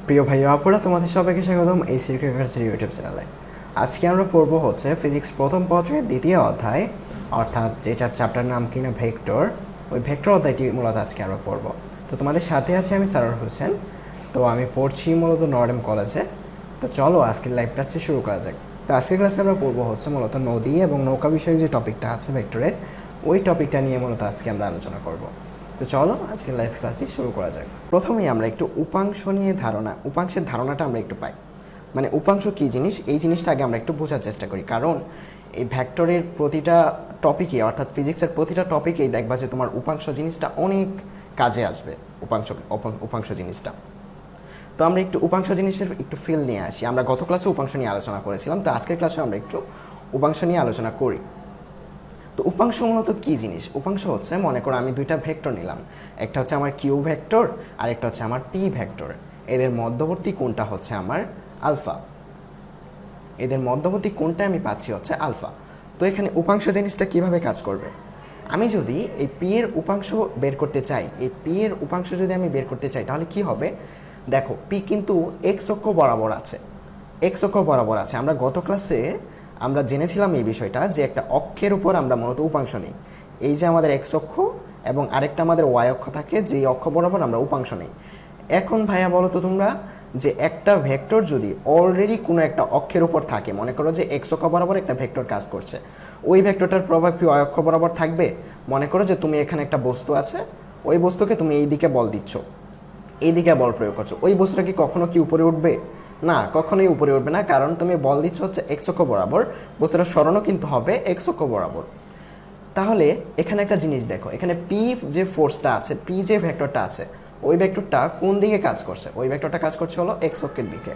প্রিয় ভাই ও আপুরা, তোমাদের সবাইকে স্বাগতম এই সিক্রেটার্সের ইউটিউব চ্যানেলে। আজকে আমরা পড়ব হচ্ছে ফিজিক্স প্রথম পত্রের দ্বিতীয় অধ্যায়, অর্থাৎ যেটার চ্যাপ্টার নাম কিনা ভেক্টর। ওই ভেক্টর অধ্যায়টি মূলত আজকে আমরা পড়ব। তো তোমাদের সাথে আছে আমি সারোয়ার হোসেন। তো আমি পড়ছি মূলত নর্ডেম কলেজে। তো চলো আজকের লাইভ ক্লাসটি শুরু করা যাক। তো আজকের ক্লাসে আমরা পড়ব হচ্ছে মূলত নদী এবং নৌকা বিষয়ে যে টপিকটা আছে ভেক্টরের, ওই টপিকটা নিয়ে মূলত আজকে আমরা আলোচনা করব। তো চলো আজকে লাইভ ক্লাসটি শুরু করা যাক। প্রথমেই আমরা একটু উপাংশ নিয়ে উপাংশের ধারণাটা আমরা একটু পাই। মানে উপাংশ কী জিনিস, এই জিনিসটা আগে আমরা একটু বোঝার চেষ্টা করি। কারণ এই ভেক্টরের প্রতিটা টপিকে, অর্থাৎ ফিজিক্সের প্রতিটা টপিকেই দেখবা যে তোমার উপাংশ জিনিসটা অনেক কাজে আসবে। উপাংশ জিনিসটা, তো আমরা একটু উপাংশ জিনিসের একটু ফিল নিয়ে আসি। আমরা গত ক্লাসে উপাংশ নিয়ে আলোচনা করেছিলাম, তো আজকের ক্লাসে আমরা একটু উপাংশ নিয়ে আলোচনা করি। তো উপাংশ মূলত কী জিনিস? উপাংশ হচ্ছে, মনে করো আমি দুইটা ভেক্টর নিলাম, একটা হচ্ছে আমার কিউ ভেক্টর আর একটা হচ্ছে আমার পি ভেক্টর। এদের মধ্যবর্তী কোণটা হচ্ছে আমার আলফা। এদের মধ্যবর্তী কোণটা আমি পাচ্ছি হচ্ছে আলফা। তো এখানে উপাংশ জিনিসটা কিভাবে কাজ করবে? আমি যদি এই পি এর উপাংশ বের করতে চাই, এই পি এর উপাংশ যদি আমি বের করতে চাই, তাহলে কি হবে? দেখো, পি কিন্তু এক্স অক্ষ বরাবর আছে। এক্স অক্ষ বরাবর আছে। আমরা গত ক্লাসে আমরা জেনেছিলাম এই বিষয়টা, যে একটা অক্ষের উপর আমরা মূলত উপাংশ নিই। এই যে আমাদের এক্স অক্ষ এবং আরেকটা আমাদের ওয়াই অক্ষ থাকে, যেই অক্ষ বরাবর আমরা উপাংশ নিই। এখন ভাইয়া বলো তো তোমরা, যে একটা ভেক্টর যদি অলরেডি কোনো একটা অক্ষের উপর থাকে, মনে করো যে এক্স অক্ষ বরাবর একটা ভেক্টর কাজ করছে, ওই ভেক্টরটার প্রভাব কি ওয়াই অক্ষ বরাবর থাকবে? মনে করো যে তুমি এখানে একটা বস্তু আছে, ওই বস্তুকে তুমি এই দিকে বল দিচ্ছ, এই দিকে বল প্রয়োগ করছো, ওই বস্তুটা কি কখনো কি উপরে উঠবে? না, কখনোই উপরে উঠবে না। কারণ তুমি বল দিচ্ছ হচ্ছে এক্স অক্ষ বরাবর, বস্তুটার সরণও কিন্তু হবে এক্স অক্ষ বরাবর। তাহলে এখানে একটা জিনিস দেখো, এখানে পি যে ফোর্সটা আছে, পি যে ভেক্টরটা আছে, ওই ভেক্টরটা কোন দিকে কাজ করছে? ওই ভেক্টরটা কাজ করছে হলো এক্স অক্ষের দিকে।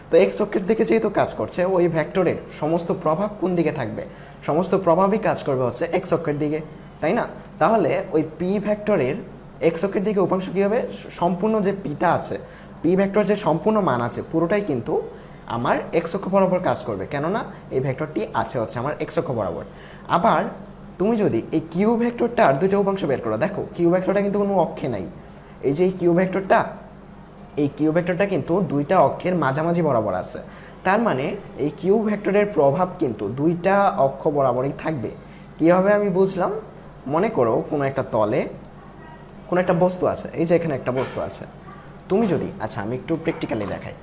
তো এক্স অক্ষের দিকে যেহেতু কাজ করছে, ওই ভেক্টরের সমস্ত প্রভাব কোন দিকে থাকবে? সমস্ত প্রভাবই কাজ করবে হচ্ছে এক্স অক্ষের দিকে, তাই না? তাহলে ওই পি ভেক্টরের এক্স অক্ষের দিকে উপাংশ কী হবে? সম্পূর্ণ যে পিটা আছে, পি ভেক্টর যে সম্পূর্ণ মান আছে, পুরোটাই কিন্তু আমার এক্স অক্ষ বরাবর কাজ করবে, কেননা এই ভেক্টরটি আছে হচ্ছে আমার এক্স অক্ষ বরাবর। আবার তুমি যদি এই কিউ ভেক্টরটার দুইটা উপাংশ বের করো, দেখো কিউ ভেক্টরটা কিন্তু কোনো অক্ষে নাই। এই যে এই কিউ ভেক্টরটা কিন্তু দুইটা অক্ষের মাঝামাঝি বরাবর আছে। তার মানে এই কিউ ভেক্টরের প্রভাব কিন্তু দুইটা অক্ষ বরাবরই থাকবে। কীভাবে আমি বুঝলাম? মনে করো কোনো একটা তলে কোনো একটা বস্তু আছে, এই যে এখানে একটা বস্তু আছে। তুমি যদি, আচ্ছা আমি একটু প্র্যাকটিক্যালি দেখাই।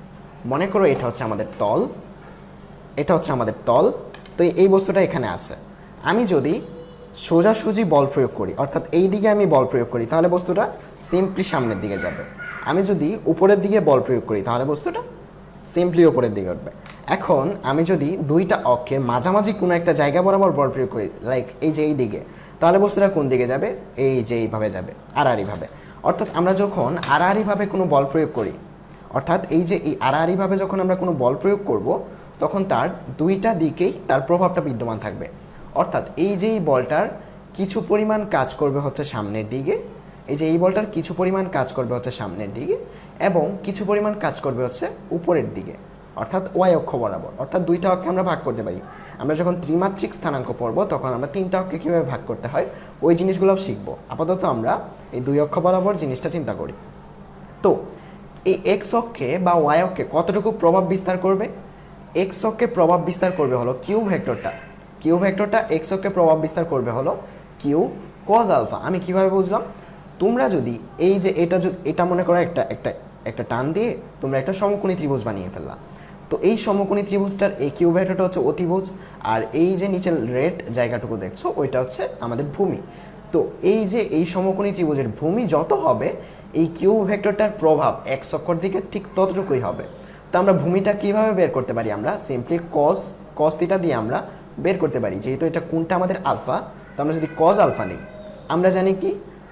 মনে করো এটা হচ্ছে আমাদের তল, এটা হচ্ছে আমাদের তল। তো এই বস্তুটা এখানে আছে। আমি যদি সোজাসুজি বল প্রয়োগ করি, অর্থাৎ এই দিকে আমি বল প্রয়োগ করি, তাহলে বস্তুটা সিম্পলি সামনের দিকে যাবে। আমি যদি উপরের দিকে বল প্রয়োগ করি, তাহলে বস্তুটা সিম্পলি উপরের দিকে উঠবে। এখন আমি যদি দুইটা অক্ষের মাঝামাঝি কোনো একটা জায়গা বরাবর বল প্রয়োগ করি, লাইক এই যে এই দিকে, তাহলে বস্তুটা কোন দিকে যাবে? এই যে এইভাবে যাবে, আড়াআড়িভাবে। অর্থাৎ আমরা যখন আড়াআড়িভাবে কোনো বল প্রয়োগ করি, অর্থাৎ এই যে এই আড়াআড়িভাবে যখন আমরা কোনো বল প্রয়োগ করব, তখন তার দুইটা দিকেই তার প্রভাবটা বিদ্যমান থাকবে। অর্থাৎ এই যে এই বলটার কিছু পরিমাণ কাজ করবে হচ্ছে সামনের দিকে, এই যে এই বলটার কিছু পরিমাণ কাজ করবে হচ্ছে সামনের দিকে, এবং কিছু পরিমাণ কাজ করবে হচ্ছে উপরের দিকে, অর্থাৎ ওয়াই অক্ষ বরাবর। অর্থাৎ দুইটা অক্ষে আমরা ভাগ করতে পারি। আমরা যখন ত্রিমাত্রিক স্থানাঙ্ক পড়ব, তখন আমরা তিনটা অক্ষে কীভাবে ভাগ করতে হয় ওই জিনিসগুলোও শিখবো। আপাতত আমরা এই দুই অক্ষ বরাবর জিনিসটা চিন্তা করি। তো এই এক্স অক্ষে বা ওয়াই অক্ষে কতটুকু প্রভাব বিস্তার করবে? এক্স অক্ষে প্রভাব বিস্তার করবে হলো কিউ ভেক্টরটা এক্স অক্ষে প্রভাব বিস্তার করবে হলো কিউ কজ আলফা। আমি কিভাবে বুঝলাম? তোমরা যদি এই যে এটা মনে করো একটা টান দিয়ে তোমরা একটা সমকোণী ত্রিভুজ বানিয়ে ফেললা। তো এই সমকোণী ত্রিভুজটার এই কিউ ভেক্টরটা হচ্ছে অতিভুজ, আর এই যে নিচের রেড জায়গাটুকু দেখছো, ওইটা হচ্ছে আমাদের ভূমি। তো এই যে এই সমকোণী ত্রিভুজের ভূমি যত হবে, এই কিউ ভেক্টরটার প্রভাব এক্স অক্ষর দিকে ঠিক ততটুকুই হবে। তো আমরা ভূমিটা কিভাবে বের করতে পারি? আমরা সিম্পলি কস থিটা দিয়ে আমরা বের করতে পারি। যেহেতু এটা কোণটা আমাদের আলফা, তো আমরা যদি কজ আলফা নিই, আমরা জানি কি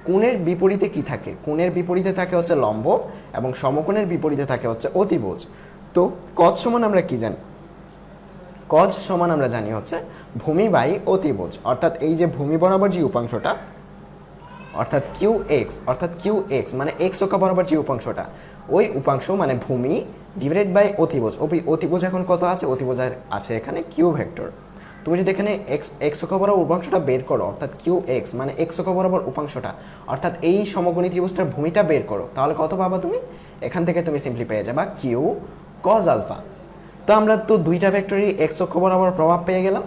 কোণের বিপরীতে কি থাকে? কোণের বিপরীতে থাকে হচ্ছে লম্ব, এবং সমকোণের বিপরীতে থাকে হচ্ছে অতিভুজ। তো কজ সমান আমরা কি জানি? কজ সমান আমরা জানি হচ্ছে ভূমি বাই অতিভুজ। অর্থাৎ এই যে ভূমি বরাবর যে উপাংশটা, অর্থাৎ কিউ এক্স মানে এক্স অক্ষ বরাবর যে উপাংশটা, ওই উপাংশ মানে ভূমি ডিভাইডেড বাই অতিভুজ। অতিভুজ এখন কত আছে? অতিভুজ আছে এখানে কিউ ভেক্টর। তুমি যদি এখানে এক্স অক্ষ বরাবর উপাংশটা বের করো, অর্থাৎ কিউ এক্স মানে এক্স অক্ষ বরাবর উপাংশটা, অর্থাৎ এই সমকোণী ত্রিভুজটার ভূমিটা বের করো, তাহলে কত পাবা তুমি? এখান থেকে তুমি সিম্পলি পেয়ে যাবা কিউ কজ আলফা। তো আমরা তো দুইটা ভেক্টরই এক্স অক্ষ বরাবর প্রভাব পেয়ে গেলাম।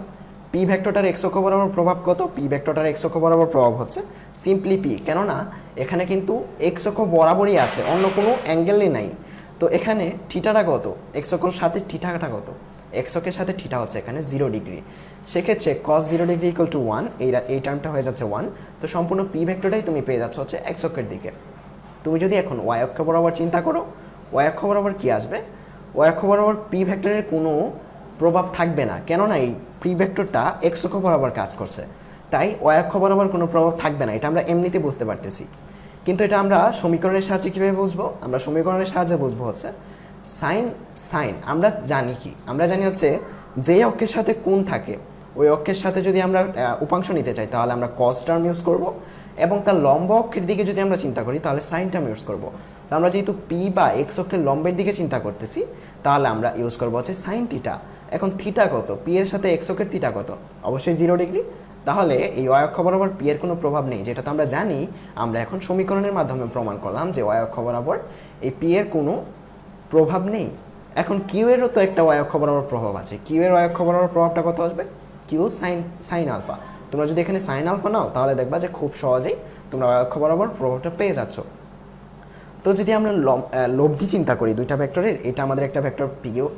পি ভেক্টরটার এক্স অক্ষ বরাবর প্রভাব কত? পি ভেক্টরটার এক্স অক্ষ বরাবর প্রভাব হচ্ছে সিম্পলি পি, কেননা এখানে কিন্তু এক্স অক্ষ বরাবরই আছে, অন্য কোনো অ্যাঙ্গেলই নাই। তো এখানে থিটাটা কত? এক্স অক্ষর সাথে থিটাটা কত? এক্স অক্ষের সাথে থিটা হচ্ছে এখানে 0 ডিগ্রি, সেক্ষেত্রে কস 0 ডিগ্রি ইকুয়াল টু 1, এই টার্মটা হয়ে যাচ্ছে 1। তো সম্পূর্ণ পি ভেক্টরটাই তুমি পেয়ে যাচ্ছ হচ্ছে এক্স অক্ষের দিকে। তুমি যদি এখন ওয়াই অক্ষ বরাবর চিন্তা করো, ওয়াই অক্ষ বরাবর কী আসবে? ওয়াই অক্ষ বরাবর পি ভেক্টরের কোনো প্রভাব থাকবে না, কেননা এই পি ভেক্টরটা এক্স অক্ষ বরাবর কাজ করছে, তাই ওয়াই অক্ষ বরাবর কোনো প্রভাব থাকবে না। এটা আমরা এমনিতে বুঝতে পারতেছি, কিন্তু এটা আমরা সমীকরণের সাহায্যে কীভাবে বুঝবো? আমরা সমীকরণের সাহায্যে বুঝবো হচ্ছে সাইন। আমরা জানি কি? আমরা জানি হচ্ছে যেই অক্ষের সাথে কোণ থাকে ওই অক্ষের সাথে যদি আমরা উপাংশ নিতে চাই তাহলে আমরা কস টার্ম ইউজ করব, এবং তার লম্ব অক্ষের দিকে যদি আমরা চিন্তা করি তাহলে সাইন টার্ম ইউজ করব। তো আমরা যেহেতু পি বা এক্স অক্ষের লম্বের দিকে চিন্তা করতেছি তাহলে আমরা ইউজ করবো হচ্ছে সাইন থিটা। এখন থিটা কত? পি এর সাথে এক্স অক্ষের থিটা কত? অবশ্যই 0 ডিগ্রি। তাহলে এই ওয়াই অক্ষ বরাবর পি এর কোনো প্রভাব নেই, যেটা তো আমরা জানি। আমরা এখন সমীকরণের মাধ্যমে প্রমাণ করলাম যে ওয়াই অক্ষ বরাবর এই পি এর কোনো প্রভাব নেই। এখন কিউ এরও তো একটা ওয়াই অক্ষ বরাবর প্রভাব আছে, কিউ এর ওয়াই অক্ষ বরাবর প্রভাবটা কত আসবে? Q sine alpha. তোমরা যদি এখানে সাইন আলফা নাও তাহলে দেখবা যে খুব সহজেই তোমরা ওয়াই অক্ষ বরাবর প্রভাবটা পেয়ে যাচ্ছ। তো যদি আমরা লব্ধি চিন্তা করি দুইটা ভেক্টরের, এটা আমাদের একটা ভেক্টর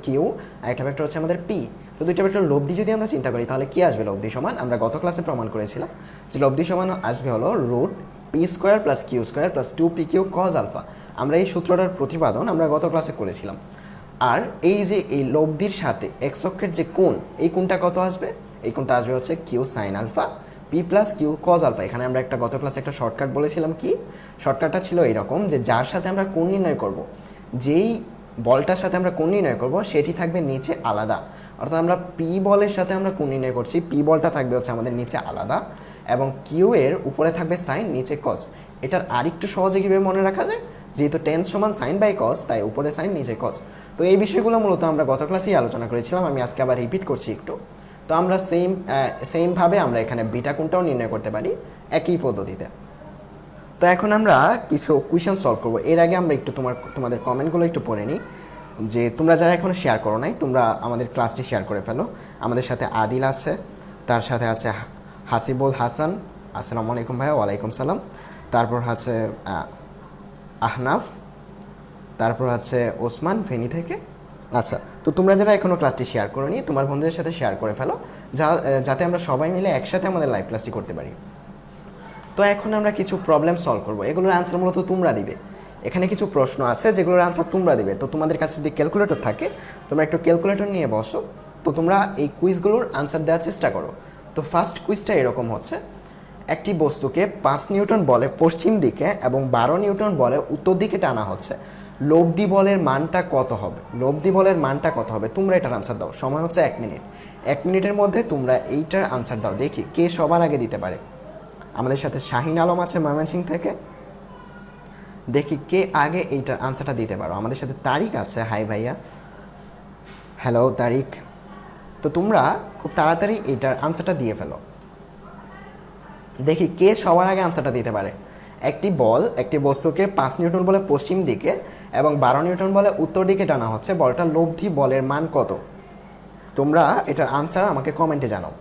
কিউ আর একটা ভেক্টর হচ্ছে আমাদের পি। তো দুইটা ভেক্টর লব্ধি যদি আমরা চিন্তা করি তাহলে কি আসবে? লব্ধি সমান, আমরা গত ক্লাসে প্রমাণ করেছিলাম যে লব্ধি সমান আসবে হলো root p square plus q square plus 2pq cos alpha. আমরা এই সূত্রটার প্রতিপাদন আমরা গত ক্লাসে করেছিলাম। আর এই যে এই লব্ধির সাথে এক্স অক্ষের যে কোণ, এই কোণটা কত আসবে? এই কোণটা আসবে হচ্ছে q sine alpha p plus q cos alpha. এখানে আমরা একটা গত ক্লাসে একটা শর্টকাট বলেছিলাম, কি শর্টকাটটা ছিল এইরকম যে যার সাথে আমরা কোণ নির্ণয় করব, যেই বলটার সাথে আমরা কোণ নির্ণয় করব সেটি থাকবে নিচে আলাদা। অর্থাৎ আমরা পি বলের সাথে আমরা কোণ নির্ণয় করছি, পি বলটা থাকবে হচ্ছে আমাদের নিচে আলাদা, এবং কিউ এর উপরে থাকবে সাইন, নিচে কজ। এটার আরেকটু সহজে কীভাবে মনে রাখা যায়? যেহেতু টেন সমান সাইন বাই কজ, তাই উপরে সাইন নিচে কজ। তো এই বিষয়গুলো মূলত আমরা গত ক্লাসেই আলোচনা করেছিলাম, আমি আজকে আবার রিপিট করছি একটু। তো আমরা সেমভাবে আমরা এখানে বিটা কোণটাও নির্ণয় করতে পারি একই পদ্ধতিতে। তো এখন আমরা কিছু কুয়েশন সলভ করবো। এর আগে আমরা একটু তোমাদের কমেন্টগুলো একটু পড়ে নিই, যে তোমরা যারা এখনও শেয়ার করো নাই তোমরা আমাদের ক্লাসটি শেয়ার করে ফেলো। আমাদের সাথে আদিল আছে, তার সাথে আছে হাসিবুল হাসান, আসসালামু আলাইকুম ভাইয়া। ওয়ালাইকুম সালাম। তারপর আছে আহনাফ, তারপর আছে ওসমান ফেনী থেকে। আচ্ছা, তো তোমরা যারা এখনও ক্লাসটি শেয়ার করো নি তোমার বন্ধুদের সাথে শেয়ার করে ফেলো, যাতে আমরা সবাই মিলে একসাথে আমাদের লাইভ ক্লাসটি করতে পারি। তো এখন আমরা কিছু প্রবলেম সলভ করবো, এগুলোর আনসার মূলত তোমরা দিবে। এখানে কিছু প্রশ্ন আছে যেগুলোর আনসার তোমরা দিবে। তো তোমাদের কাছে যদি ক্যালকুলেটর থাকে তোমরা একটু ক্যালকুলেটর নিয়ে বসো, তো তোমরা এই কুইজগুলোর আনসার দেওয়ার চেষ্টা করো। তো ফার্স্ট কুইজটা এরকম হচ্ছে, একটি বস্তুকে 5 নিউটন বলে পশ্চিম দিকে এবং 12 নিউটন বলে উত্তর দিকে টানা হচ্ছে, লব্ধি বলের মানটা কত হবে? লব্ধি বলের মানটা কত হবে? তোমরা এটার আনসার দাও। সময় হচ্ছে 1 মিনিট। 1 মিনিটের মধ্যে তোমরা এইটার আনসার দাও, দেখি কে সবার আগে দিতে পারে। আমাদের সাথে শাহিন আলম আছে ময়মনসিংহ থেকে, দেখি কে আগে এইটার আনসারটা দিতে পারো। আমাদের সাথে তারিক আছে, হাই ভাইয়া, হ্যালো তারিক। তো তোমরা খুব তাড়াতাড়ি এইটার আনসারটা দিয়ে ফেলো, দেখি কে সবার আগে আনসারটা দিতে পারে। একটি বস্তুকে 5 নিউটন বলে পশ্চিম দিকে এবং 12 নিউটন বলে উত্তর দিকে টানা হচ্ছে, বলটা লব্ধি বলের মান কত? তোমরা এটার আনসার আমাকে কমেন্টে জানাও।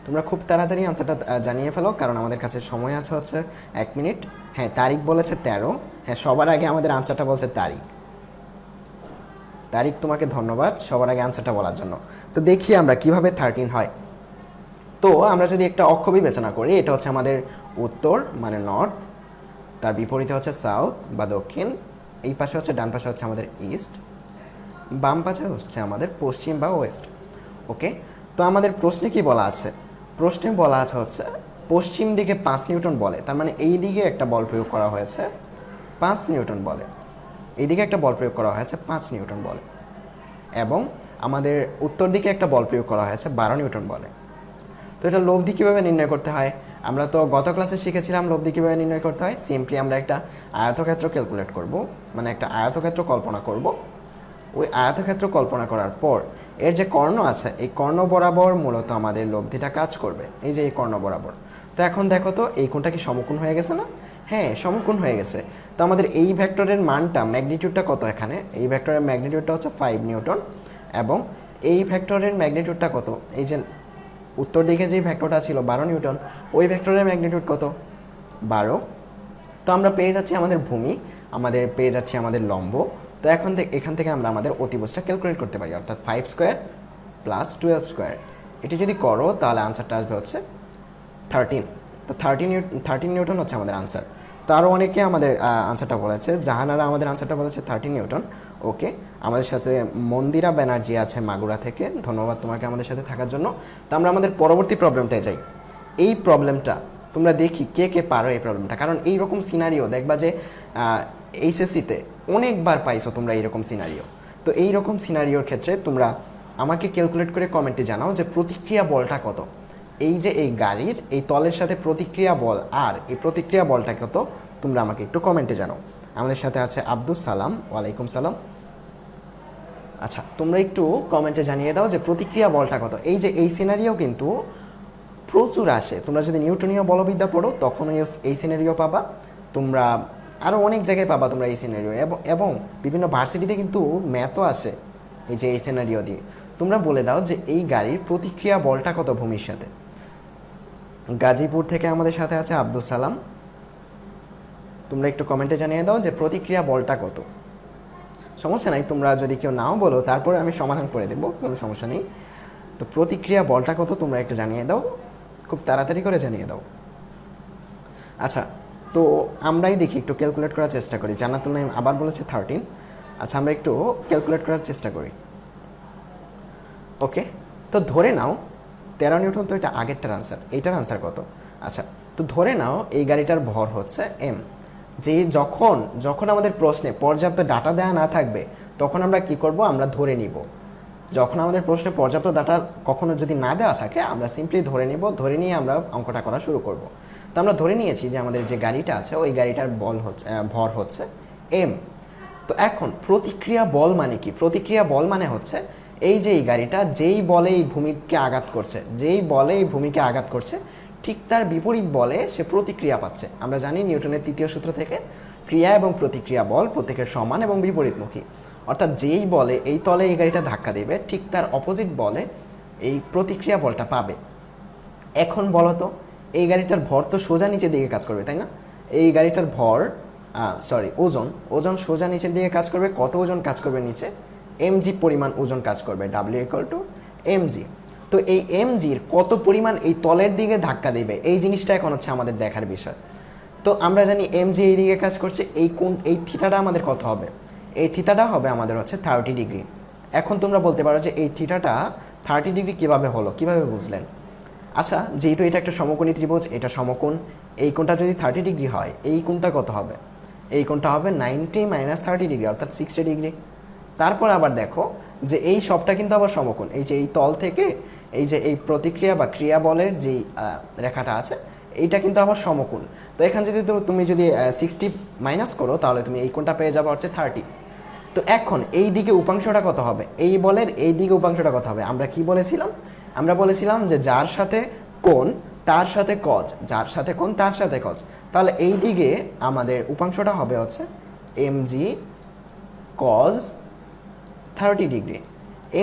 তোমরা খুব তাড়াতাড়ি আনসারটা জানিয়ে ফেলো, কারণ আমাদের কাছে সময় আছে হচ্ছে 1 মিনিট। হ্যাঁ, তারিক বলেছে 13। হ্যাঁ, সবার আগে আমাদের আনসারটা বলছে তারিক, তোমাকে ধন্যবাদ সবার আগে আনসারটা বলার জন্য। তো দেখি আমরা কিভাবে 13 হয়। তো আমরা যদি একটা অক্ষ বিবেচনা করি, এটা হচ্ছে আমাদের উত্তর মানে নর্থ, তার বিপরীতে হচ্ছে সাউথ বা দক্ষিণ, এই পাশে হচ্ছে ডান পাশে হচ্ছে আমাদের ইস্ট, বাম পাশে হচ্ছে আমাদের পশ্চিম বা ওয়েস্ট। ওকে, তো আমাদের প্রশ্নে কি বলা আছে? প্রশ্নে বলা আছে হচ্ছে পশ্চিম দিকে 5 নিউটন বলে, তার মানে এই দিকে একটা বল প্রয়োগ করা হয়েছে 5 নিউটন বলে, এই দিকে একটা বল প্রয়োগ করা হয়েছে 5 নিউটন বলে, এবং আমাদের উত্তর দিকে একটা বল প্রয়োগ করা হয়েছে 12 নিউটন বলে। তো এটা লব্ধি কীভাবে নির্ণয় করতে হয়? আমরা তো গত ক্লাসে শিখেছিলাম লব্ধি কীভাবে নির্ণয় করতে হয়। সিম্পলি আমরা একটা আয়তক্ষেত্র ক্যালকুলেট করব, মানে একটা আয়তক্ষেত্র কল্পনা করব। ওই আয়তক্ষেত্র কল্পনা করার পর এর যে কর্ণ আছে এই কর্ণ বরাবর মূলত আমাদের লব্ধিটা কাজ করবে, এই যে এই কর্ণ বরাবর। তো এখন দেখো তো এই কোণটা কি সমকোণ হয়ে গেছে না? হ্যাঁ, সমকোণ হয়ে গেছে। তো আমাদের এই ভেক্টরের মানটা, ম্যাগনিটিউডটা কত? এখানে এই ভেক্টরের ম্যাগনিটিউডটা হচ্ছে 5 নিউটন এবং এই ভেক্টরের ম্যাগনিটিউডটা কত? এই যে উত্তর দিকে যে ভেক্টরটা ছিল 12 নিউটন, ওই ভেক্টরের ম্যাগনিটিউড কত? 12। তো আমরা পেয়ে যাচ্ছি আমাদের ভূমি, আমাদের পেয়ে যাচ্ছি আমাদের লম্ব। তো এখান থেকে আমরা আমাদের অতিভুজটা ক্যালকুলেট করতে পারি, অর্থাৎ 5 স্কোয়ার প্লাস 12 স্কোয়ার। এটি যদি করো তাহলে আনসারটা আসবে হচ্ছে 13। তো 13 নিউটন হচ্ছে আমাদের আনসার। তো আরও অনেকে আমাদের আনসারটা বলেছে, জাহানারা আমাদের আনসারটা বলেছে 13 নিউটন। ওকে, আমাদের সাথে মন্দিরা ব্যানার্জি আছে মাগুরা থেকে, ধন্যবাদ তোমাকে আমাদের সাথে থাকার জন্য। তো আমরা আমাদের পরবর্তী প্রবলেমটায় যাই। এই প্রবলেমটা তোমরা দেখি কে কে পারো এই প্রবলেমটা, কারণ এইরকম সিনারিও দেখবা যে এইচএসসিতে অনেকবার পাইছো তোমরা এইরকম সিনারিও। তো এইরকম সিনারিওর ক্ষেত্রে তোমরা আমাকে ক্যালকুলেট করে কমেন্টে জানাও যে প্রতিক্রিয়া বলটা কত। এই যে এই গাড়ির এই তলের সাথে প্রতিক্রিয়া বল আর এই প্রতিক্রিয়া বলটা কত তোমরা আমাকে একটু কমেন্টে জানাও। আমাদের সাথে আছে আব্দুল সালাম, ওয়ালাইকুম সালাম। আচ্ছা, তোমরা একটু কমেন্টে জানিয়ে দাও যে প্রতিক্রিয়া বলটা কত। এই যে এই সিনারিও কিন্তু প্রচুর আসে, তোমরা যদি নিউটনীয় বলবিদ্যা পড়ো তখন এই সিনারিও পাবা, তোমরা আরও অনেক জায়গায় পাবা তোমরা এই সিনারিও, এবং বিভিন্ন ভার্সিটিতে কিন্তু ম্যাথও আসে এই যে এই সিনারিও দিয়ে। তোমরা বলে দাও যে এই গাড়ির প্রতিক্রিয়া বলটা কত ভূমির সাথে। গাজীপুর থেকে আমাদের সাথে আছে আব্দুল সালাম, তোমরা একটু কমেন্টে জানিয়ে দাও যে প্রতিক্রিয়া বলটা কত। সমস্যা নাই, তোমরা যদি কেউ নাও বলো তারপরে আমি সমাধান করে দেবো, কোনো সমস্যা নেই। তো প্রতিক্রিয়া বলটা কত তোমরা একটু জানিয়ে দাও, খুব তাড়াতাড়ি করে জানিয়ে দাও। আচ্ছা, তো আমরাই দেখি একটু ক্যালকুলেট করার চেষ্টা করি। জান্নাতুল নাইম আবার বলেছে 13। আচ্ছা, আমরা একটু ক্যালকুলেট করার চেষ্টা করি। ওকে, তো ধরে নাও 13 নিউটন, তো এটা আগেরটার আনসার, এইটার আনসার কত? আচ্ছা, তো ধরে নাও এই গাড়িটার ভর হচ্ছে এম। যে যখন আমাদের প্রশ্নে পর্যাপ্ত ডাটা দেওয়া না থাকবে তখন আমরা কি করব, আমরা ধরে নিব। যখন আমাদের প্রশ্নে পর্যাপ্ত ডাটা কখনো যদি না দেওয়া থাকে আমরা সিম্পলি ধরে নিব, ধরে নিয়ে আমরা অঙ্কটা করা শুরু করব। তো আমরা ধরে নিয়েছি যে আমাদের যে গাড়িটা আছে ওই গাড়িটার ভর হচ্ছে এম। তো এখন প্রতিক্রিয়া বল মানে কি? প্রতিক্রিয়া বল মানে হচ্ছে এই যে এই গাড়িটা যেই বলে এই ভূমিকে আঘাত করছে, যেই বলে এই ভূমিকে আঘাত করছে ঠিক তার বিপরীত বলে সে প্রতিক্রিয়া পাচ্ছে। আমরা জানি নিউটনের তৃতীয় সূত্র থেকে ক্রিয়া এবং প্রতিক্রিয়া বল প্রত্যেকের সমান এবং বিপরীতমুখী, অর্থাৎ যেই বলে এই তলে এই গাড়িটা ধাক্কা দেবে ঠিক তার অপোজিট বলে এই প্রতিক্রিয়া বলটা পাবে। এখন বলো তো, এই গাড়িটার ভর তো সোজা নিচের দিকে কাজ করবে, তাই না? এই গাড়িটার ভর ওজন সোজা নিচের দিকে কাজ করবে। কত ওজন কাজ করবে নিচে? mg পরিমাণ ওজন কাজ করবে, W=mg। তো এই mgর কত পরিমাণ এই তলের দিকে ধাক্কা দেবে এই জিনিসটা এখন হচ্ছে আমাদের দেখার বিষয়। তো আমরা জানি mg এই দিকে কাজ করছে, এই থিটাটা আমাদের কত হবে? এই থিটাটা হবে আমাদের হচ্ছে 30 ডিগ্রি। এখন তোমরা বলতে পারো যে এই থিটাটা 30 ডিগ্রি কীভাবে হলো, কীভাবে বুঝলেন? আচ্ছা, যেহেতু এটা একটা সমকোণী ত্রিভুজ, এটা সমকোণ, এই কোণটা যদি 30 ডিগ্রি হয় এই কোণটা কত হবে? এই কোণটা হবে 90 - 30 ডিগ্রি, অর্থাৎ 60 ডিগ্রি। তারপর আবার দেখো যে এই সবটা কিন্তু আবার সমকোণ, এই যে এই তল থেকে এই যে এই প্রতিক্রিয়া বা ক্রিয়া বলের যেই রেখাটা আছে এইটা কিন্তু আবার সমকোণ। তো এখানে যদি তুমি যদি 60 মাইনাস করো তাহলে তুমি এই কোণটা পেয়ে যাবে হচ্ছে 30। তো এখন এই দিকে উপাংশটা কত হবে? এই বলের এই দিকে উপাংশটা কত হবে? আমরা কি বলেছিলাম? আমরা বলেছিলাম যে যার সাথে কোণ তার সাথে কজ, যার সাথে কোণ তার সাথে কজ। তাহলে এই দিকে আমাদের উপাংশটা হবে হচ্ছে mg cos 30 degree.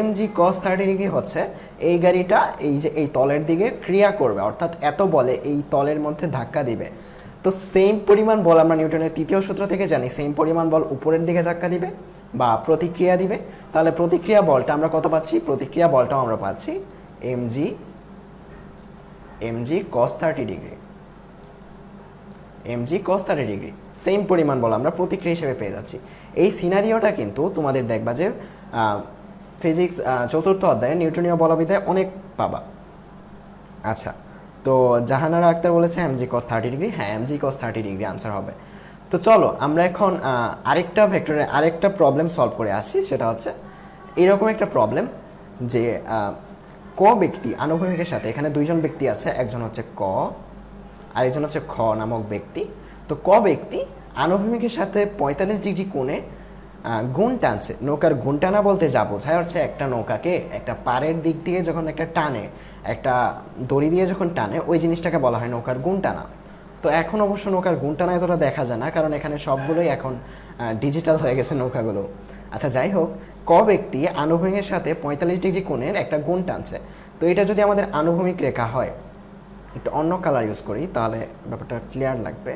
mg cos 30 degree হচ্ছে এই গাড়িটা এই যে এই তলের দিকে ক্রিয়া করবে, অর্থাৎ এত বলে এই তলের মধ্যে ধাক্কা দিবে। তো সেম পরিমাণ বল আমরা নিউটনের তৃতীয় সূত্র থেকে জানি, সেম পরিমাণ বল উপরের দিকে ধাক্কা দিবে বা প্রতিক্রিয়া দিবে। তাহলে প্রতিক্রিয়া বলটা আমরা কত পাচ্ছি? প্রতিক্রিয়া বলটাও আমরা পাচ্ছি mg cos 30 degree. mg cos 30 degree same পরিমাণ বল আমরা প্রতিক্রিয়া হিসেবে পেয়ে যাচ্ছি। এই সিনারিওটা কিন্তু তোমাদের দেখবা যে ফিজিক্স চতুর্থ অধ্যায়ে নিউটনীয় বলবিদ্যায় অনেক পাবা। আচ্ছা, তো জাহানারা আক্তার বলেছে mg cos 30 ডিগ্রি। হ্যাঁ, mg cos 30 ডিগ্রি আনসার হবে। তো চলো আমরা এখন আরেকটা ভেক্টরের আরেকটা প্রবলেম সলভ করে আসি। সেটা হচ্ছে এরকম একটা প্রবলেম যে ক ব্যক্তি আনুভূমিকের সাথে, এখানে দুইজন ব্যক্তি আছে, একজন হচ্ছে ক আর একজন হচ্ছে খ নামক ব্যক্তি। তো ক ব্যক্তি আনুভূমিকের সাথে 45 ডিগ্রি কোণে গুণ টানছে। নৌকার গুণ টানা বলতে যা বোঝায় হচ্ছে একটা নৌকাকে একটা পাড়ের দিক দিয়ে যখন একটা টানে, একটা দড়ি দিয়ে যখন টানে, ওই জিনিসটাকে বলা হয় নৌকার গুণ টানা। তো এখন অবশ্য নৌকার গুণ টানা এতটা দেখা যায় না, কারণ এখানে সবগুলোই এখন ডিজিটাল হয়ে গেছে নৌকাগুলো। আচ্ছা যাই হোক, ক ব্যক্তি আনুভূমিকের সাথে 45 ডিগ্রি কোণের একটা গুণ টানছে। তো এটা যদি আমাদের আনুভূমিক রেখা হয়, একটু অন্য কালার ইউজ করি তাহলে ব্যাপারটা ক্লিয়ার লাগবে।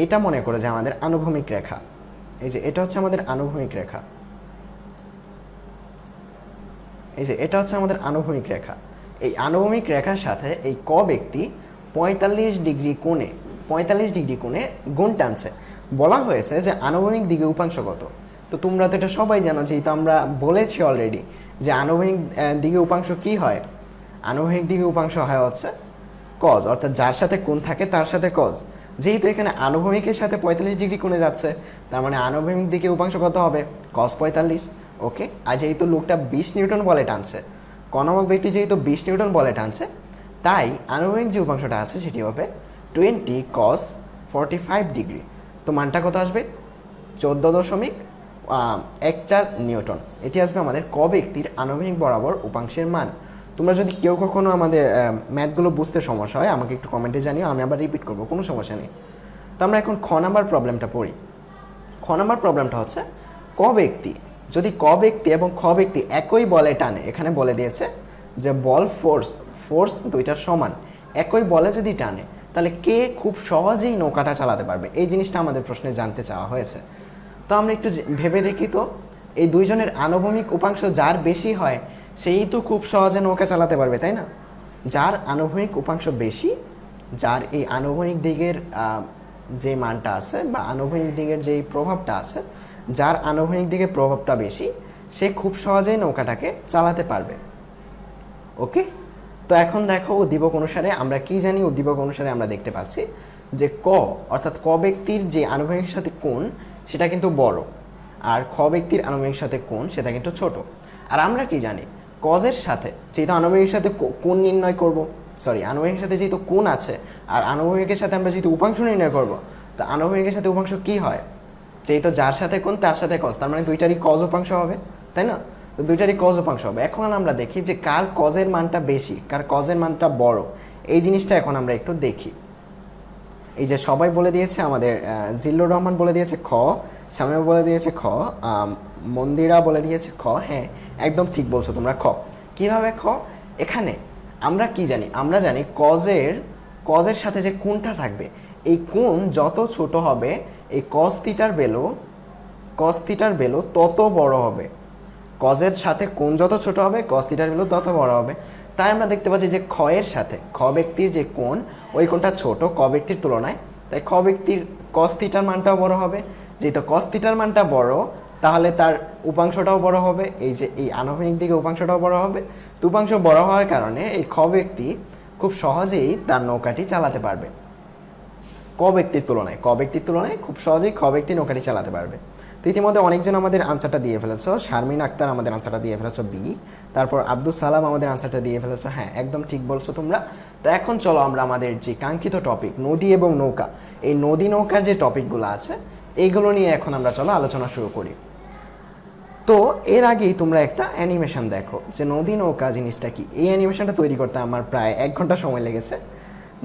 এটা মনে করে যে আমাদের আনুভূমিক রেখা, এই যে এটা হচ্ছে আমাদের আনুভূমিক রেখা, এই যে এটা হচ্ছে আমাদের আনুভূমিক রেখা। এই আনুভূমিক রেখার সাথে এই ক ব্যক্তি 45 ডিগ্রি কোণে গুণ টানছে। বলা হয়েছে যে আনুভূমিক দিকে উপাংশ কত। তো তোমরা তো এটা সবাই জানো, যেহেতু আমরা বলেছি অলরেডি যে আনুভূমিক দিকে উপাংশ কি হয়। আনুভূমিক দিকে উপাংশ হয় হচ্ছে কজ, অর্থাৎ যার সাথে কোণ থাকে তার সাথে কজ। যেহেতু এখানে আনুভূমিকের সাথে 45 ডিগ্রি কোণে যাচ্ছে, তার মানে আনুভূমিক দিকে উপাংশ কত হবে? cos 45। ওকে, আর যেহেতু লোকটা 20 নিউটন বলে টানছে, ক নামক ব্যক্তি যেহেতু 20 নিউটন বলে টানছে, তাই আনুভূমিক যে উপাংশটা আছে সেটি হবে 20 cos 45 ডিগ্রি। তো মানটা কত আসবে? 14.14 নিউটন। এটি আসবে আমাদের ক ব্যক্তির আনুভূমিক বরাবর উপাংশের মান। তোমরা যদি কেউ কখনো আমাদের ম্যাথগুলো বুঝতে সমস্যা হয়, আমাকে একটু কমেন্টে জানিও, আমি আবার রিপিট করবো, কোনো সমস্যা নেই। তো আমরা এখন খ নাম্বার প্রবলেমটা পড়ি। খ নাম্বার প্রবলেমটা হচ্ছে ক ব্যক্তি, যদি ক ব্যক্তি এবং খ ব্যক্তি একই বলে টানে, এখানে বলে দিয়েছে যে বল ফোর্স দুইটার সমান, একই বলে যদি টানে, তাহলে কে খুব সহজেই নৌকাটা চালাতে পারবে, এই জিনিসটা আমাদের প্রশ্নে জানতে চাওয়া হয়েছে। তো আমরা একটু ভেবে দেখি তো, এই দুইজনের আনুভূমিক উপাংশ যার বেশি হয় সেই তো খুব সহজে নৌকা চালাতে পারবে, তাই না? যার আনুভূমিক উপাংশ বেশি, যার এই আনুভূমিক দিকের যে মানটা আছে বা আনুভূমিক দিকের যেই প্রভাবটা আছে, যার আনুভূমিক দিকে প্রভাবটা বেশি, সে খুব সহজেই নৌকাটাকে চালাতে পারবে। ওকে, তো এখন দেখো উদ্দীপক অনুসারে আমরা কি জানি। উদ্দীপক অনুসারে আমরা দেখতে পাচ্ছি যে ক, অর্থাৎ ক ব্যক্তির যে আনুভূমিকের সাথে কোণ সেটা কিন্তু বড়, আর খ ব্যক্তির আনুভূমিকের সাথে কোণ সেটা কিন্তু ছোট। আর আমরা কি জানি, কজের সাথে যেহেতু আনুভূমিকের সাথে কোণ নির্ণয় করব, আনুভূমিকের সাথে যেহেতু কোণ আছে, আর আনুভূমিকের সাথে আমরা যেহেতু উপাংশ নির্ণয় করব, তো আনুভূমিকের সাথে উপাংশ কি হয়? যেহেতু যার সাথে কোণ তার সাথে কজ, তার মানে দুইটারই কজ উপাংশ হবে, তাই না? তো দুইটারই কজ উপাংশ হবে। এখন আমরা দেখি যে কার কজের মানটা বেশি, কার কজের মানটা বড়, এই জিনিসটা এখন আমরা একটু দেখি। এই যে সবাই বলে দিয়েছে, আমাদের জিল্লুর রহমান বলে দিয়েছে খ, শামীম বলে দিয়েছে খ, মন্দিরা বলে দিয়েছে খ। হ্যাঁ, একদম ঠিক বলছো তোমরা, খ। কিভাবে খ? এখানে আমরা কি জানি, আমরা জানি কজের সাথে যে কোণটা থাকবে, এই কোণ যত ছোট হবে, এই কজ থিটার ভ্যালু তত বড় হবে। কজের সাথে কোণ যত ছোট হবে, কজ থিটার ভ্যালু তত বড় হবে। তাই আমরা দেখতে পাচ্ছি যে খ এর সাথে খ ব্যক্তির যে কোণ, ওই কোণটা ছোট ক ব্যক্তির তুলনায়, তাই খ ব্যক্তির কজ থিটার মানটাও বড় হবে। যেহেতু কজ থিটার মানটা বড়, তাহলে তার উপাংশটাও বড় হবে, এই যে এই আনুভূমিক দিকে উপাংশটাও বড় হবে। তো উপাংশ বড় হওয়ার কারণে এই খ ব্যক্তি খুব সহজেই তার নৌকাটি চালাতে পারবে। ক ব্যক্তির তুলনায় খুব সহজেই খ ব্যক্তি নৌকাটি চালাতে পারবে। তো ইতিমধ্যে অনেকজন আমাদের আনসারটা দিয়ে ফেলেছো। শারমিন আক্তার আমাদের আনসারটা দিয়ে ফেলেছো বি, তারপর আব্দুল সালাম আমাদের আনসারটা দিয়ে ফেলেছো। হ্যাঁ, একদম ঠিক বলছো তোমরা। তো এখন চলো আমরা আমাদের যে কাঙ্ক্ষিত টপিক নদী এবং নৌকা, এই নদী নৌকার যে টপিকগুলো আছে এইগুলো নিয়ে এখন আমরা চলো আলোচনা শুরু করি। তো এর আগেই তোমরা একটা অ্যানিমেশন দেখো যে নদী নৌকা জিনিসটা কি। এই অ্যানিমেশনটা তৈরি করতে আমার প্রায় 1 ঘন্টা সময় লেগেছে।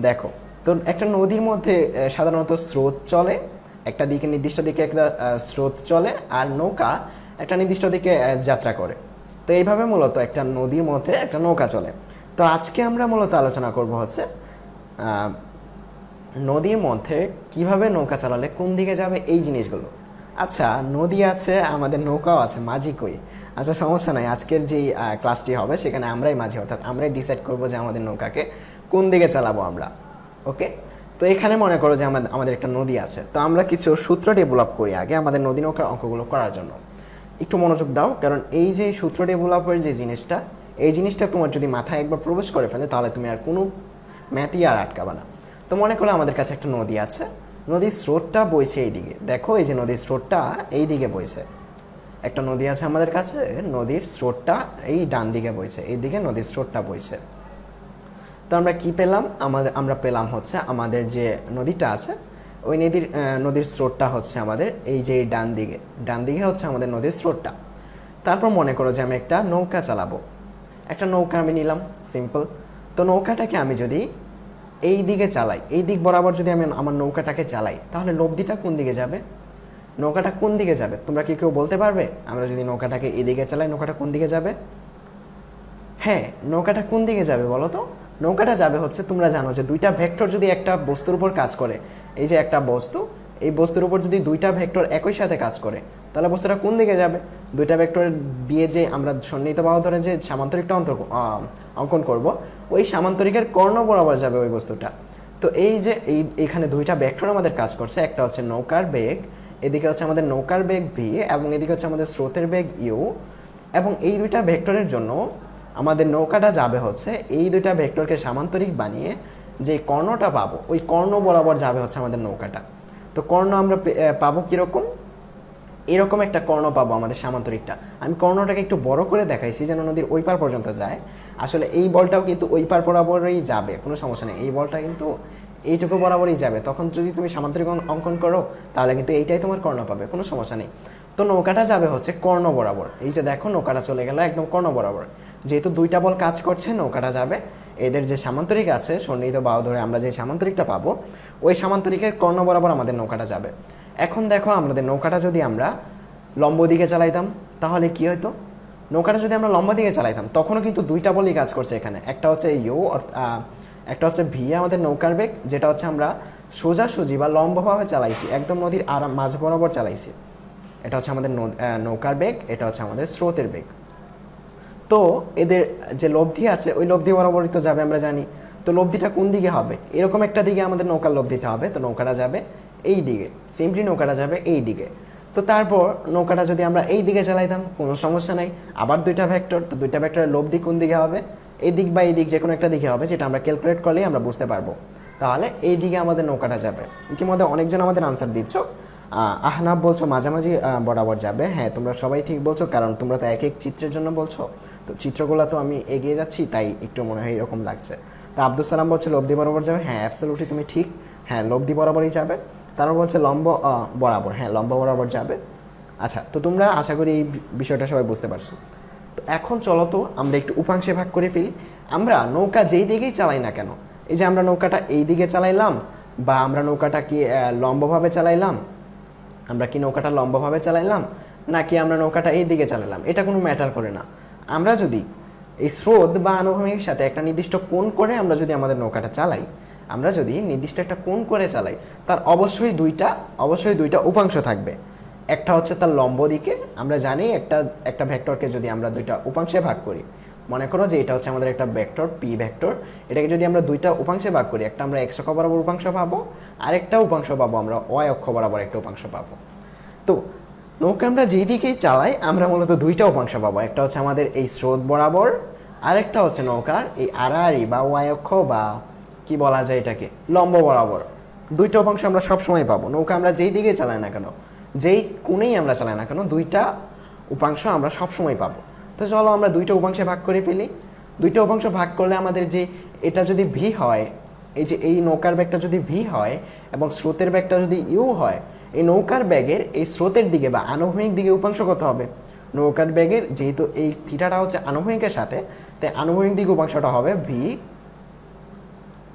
দেখো, তো একটা নদীর মধ্যে সাধারণত স্রোত চলে, একটা দিকে নির্দিষ্ট দিকে একটা স্রোত চলে, আর নৌকা একটা নির্দিষ্ট দিকে যাত্রা করে। তো এইভাবে মূলত একটা নদীর মধ্যে একটা নৌকা চলে। তো আজকে আমরা মূলত আলোচনা করব হচ্ছে নদীর মধ্যে কিভাবে নৌকা চালালে কোন দিকে যাবে এই জিনিসগুলো। আচ্ছা, নদী আছে, আমাদের নৌকাও আছে, মাঝি কই? আচ্ছা, সমস্যা নাই, আজকের যেই ক্লাসটি হবে সেখানে আমরাই মাঝি, অর্থাৎ আমরাই ডিসাইড করবো যে আমাদের নৌকাকে কোন দিকে চালাবো আমরা। ওকে, তো এখানে মনে করো যে আমাদের একটা নদী আছে। তো আমরা কিছু সূত্র ডেভেলপ করি আগে আমাদের নদী নৌকার অঙ্কগুলো করার জন্য। একটু মনোযোগ দাও, কারণ এই যে সূত্র ডেভেলপের যে জিনিসটা, এই জিনিসটা তোমার যদি মাথায় একবার প্রবেশ করে ফেলে, তাহলে তুমি আর কোনো ম্যাথই আর আটকাবে না। তো মনে করো আমাদের কাছে একটা নদী আছে, নদীর স্রোতটা বইছে এই দিকে। দেখো, এই যে নদীর স্রোতটা এই দিকে বইছে। একটা নদী আছে আমাদের কাছে, নদীর স্রোতটা এই ডান দিকে বইছে, এই দিকে নদীর স্রোতটা বইছে। তো আমরা কি পেলাম? আমরা পেলাম হচ্ছে আমাদের যে নদীটা আছে, ওই নদীর স্রোতটা হচ্ছে আমাদের এই যে ডান দিকে হচ্ছে আমাদের নদীর স্রোতটা। তারপর মনে করো যে আমি একটা নৌকা চালাবো, একটা নৌকা আমি নিলাম, সিম্পল। তো নৌকাটাকে আমি যদি এই দিকে চালাই, এই দিক বরাবর যদি আমি আমার নৌকাটাকে চালাই, তাহলে লব্ধিটা কোন দিকে যাবে? নৌকাটা কোন দিকে যাবে তোমরা কি কেউ বলতে পারবে? আমরা যদি নৌকাটাকে এদিকে চালাই, নৌকাটা কোন দিকে যাবে? হ্যাঁ, নৌকাটা কোন দিকে যাবে বলো তো? নৌকাটা যাবে হচ্ছে, তোমরা জানো যে দুইটা ভেক্টর যদি একটা বস্তুর উপর কাজ করে, এই যে একটা বস্তু, এই বস্তুর উপর যদি দুইটা ভেক্টর একই সাথে কাজ করে, তাহলে বস্তুটা কোন দিকে যাবে? দুইটা ভেক্টর দিয়ে যে আমরা সন্নিহিত বাহু ধরে যে সামান্তরিকটা অঙ্কন করব, ওই সামান্তরিকের কর্ণ বরাবর যাবে ওই বস্তুটা। তো এই যে এইখানে দুইটা ভেক্টর আমাদের কাজ করছে, একটা হচ্ছে নৌকার বেগ, এদিকে হচ্ছে আমাদের নৌকার বেগ ভি, এবং এদিকে হচ্ছে আমাদের স্রোতের বেগ ইউ, এবং এই দুইটা ভেক্টরের জন্য আমাদের নৌকাটা যাবে হচ্ছে এই দুইটা ভেক্টরকে সামান্তরিক বানিয়ে যে কর্ণটা পাবো, ওই কর্ণ বরাবর যাবে হচ্ছে আমাদের নৌকাটা। তো কর্ণ আমরা পাবো কীরকম? এরকম একটা কর্ণ পাবো আমাদের সামান্তরিকটা। আমি কর্ণটাকে একটু বড় করে দেখাইছি যেন নদীর ওই পার পর্যন্ত যায়। আসলে এই বলটাও কিন্তু ওই পার বরাবরই যাবে, কোনো সমস্যা নেই। এই বলটা কিন্তু এইটুকু বরাবরই যাবে। তখন যদি তুমি সামান্তরিক অঙ্কন করো, তাহলে কিন্তু এইটাই তোমার কর্ণ পাবে, কোনো সমস্যা নেই। তো নৌকাটা যাবে হচ্ছে কর্ণ বরাবর। এই যে দেখো, নৌকাটা চলে গেল একদম কর্ণ বরাবর। যেহেতু দুইটা বল কাজ করছে, নৌকাটা যাবে এদের যে সামান্তরিক আছে, সন্নিহিত বাহু ধরে আমরা যে সামান্তরিকটা পাবো, ওই সামান্তরিকের কর্ণ বরাবর আমাদের নৌকাটা যাবে। এখন দেখো, আমাদের নৌকাটা যদি আমরা লম্ব দিকে চালাইতাম, তাহলে কি হতো? নৌকাটা যদি আমরা লম্ব দিকে চালাইতাম, তখনও কিন্তু দুইটা বলই কাজ করছে এখানে। একটা হচ্ছে ইউ, একটা হচ্ছে ভি আমাদের নৌকার বেগ, যেটা হচ্ছে আমরা সোজাসুজি বা লম্বভাবে চালাইছি, একদম নদীর মাঝ বরাবর চালাইছি। এটা হচ্ছে আমাদের নৌকার বেগ, এটা হচ্ছে আমাদের স্রোতের বেগ। তো এদের যে লব্ধি আছে, ওই লব্ধি বরাবরই তো যাবে আমরা জানি। তো লব্ধিটা কোন দিকে হবে? এরকম একটা দিকে আমাদের নৌকার লব্ধিটা হবে। তো নৌকাটা যাবে এই দিকে, সিম্পলি নৌকাটা যাবে এই দিকে। তো তারপর নৌকাটা যদি আমরা এই দিকে চালাইতাম, কোনো সমস্যা নাই। আবার দুইটা ভেক্টর, তো দুইটা ভেক্টরের লব্ধি কোন দিকে হবে? এই দিক বা এই দিক, যে কোনো একটা দিকে হবে, যেটা আমরা ক্যালকুলেট করলেই আমরা বুঝতে পারবো। তাহলে এই দিকে আমাদের নৌকাটা যাবে। ইতিমধ্যে অনেকজন আমাদের আনসার দিচ্ছ। আহনাব বলছো মাঝামাঝি বরাবর যাবে। হ্যাঁ, তোমরা সবাই ঠিক বলছো, কারণ তোমরা তো এক এক চিত্রের জন্য বলছো। তো চিত্রগুলো তো আমি এগিয়ে যাচ্ছি, তাই একটু মনে হয় এরকম লাগছে। তো আব্দুল সালাম বলছে লব্ধি বরাবর যাবে। হ্যাঁ, অ্যাবসলিউটলি তুমি ঠিক। হ্যাঁ, লব্ধি বরাবরই যাবে। তারপর বলছে লম্ব বরাবর। হ্যাঁ, লম্ব বরাবর যাবে। আচ্ছা, তো তোমরা আশা করি এই বিষয়টা সবাই বুঝতে পারছো। তো এখন চলো তো আমরা একটু উপাংশে ভাগ করে ফেলি। আমরা নৌকা যেই দিকেই চালাই না কেন, এই যে আমরা নৌকাটা এই দিকে চালাইলাম, বা আমরা নৌকাটা কি লম্বভাবে চালাইলাম, আমরা কি নৌকাটা লম্বভাবে চালাইলাম, নাকি আমরা নৌকাটা এই দিকে চালাইলাম, এটা কোনো ম্যাটার করে না। আমরা যদি এই স্রোত বা আনুভূমিকের সাথে একটা নির্দিষ্ট কোণ করে আমরা যদি আমাদের নৌকাটা চালাই, আমরা যদি নির্দিষ্ট একটা কোণ করে চালাই, তার অবশ্যই দুইটা উপাংশ থাকবে। একটা হচ্ছে তার লম্ব দিকে। আমরা জানি একটা ভেক্টরকে যদি আমরা দুইটা উপাংশে ভাগ করি, মনে করো যে এটা হচ্ছে আমাদের একটা ভেক্টর পি ভেক্টর, এটাকে যদি আমরা দুইটা উপাংশে ভাগ করি, একটা আমরা এক্স অক্ষ বরাবর উপাংশ পাবো, আরেকটা উপাংশ পাবো আমরা ওয়াই অক্ষ বরাবর একটা উপাংশ পাবো। তো নৌকা আমরা যেই দিকেই চালাই, আমরা মূলত দুইটা উপাংশ পাবো। একটা হচ্ছে আমাদের এই স্রোত বরাবর, আরেকটা হচ্ছে নৌকার এই আড়াআড়ি বা ওয়াই অক্ষ, বা কি বলা যায় এটাকে, লম্ব বরাবর। দুইটা উপাংশ আমরা সবসময় পাবো। নৌকা আমরা যেই দিকে চালাই না কেন, যেই কোণেই আমরা চালাই না কেন, দুইটা উপাংশ আমরা সবসময় পাবো। তো চলো আমরা দুইটা উপাংশে ভাগ করে ফেলি। দুইটা উপাংশ ভাগ করলে আমাদের যে এটা যদি ভি হয়, এই যে এই নৌকার ব্যাগটা যদি ভি হয় এবং স্রোতের ব্যাগটা যদি ইউ হয়, এই নৌকার ব্যাগের এই স্রোতের দিকে বা আনুভূমিক দিকে উপাংশ কত হবে? নৌকার ব্যাগের যেহেতু এই থিটাটা হচ্ছে আনুভূমিকের সাথে, তাই আনুভূমিক দিকে উপাংশটা হবে V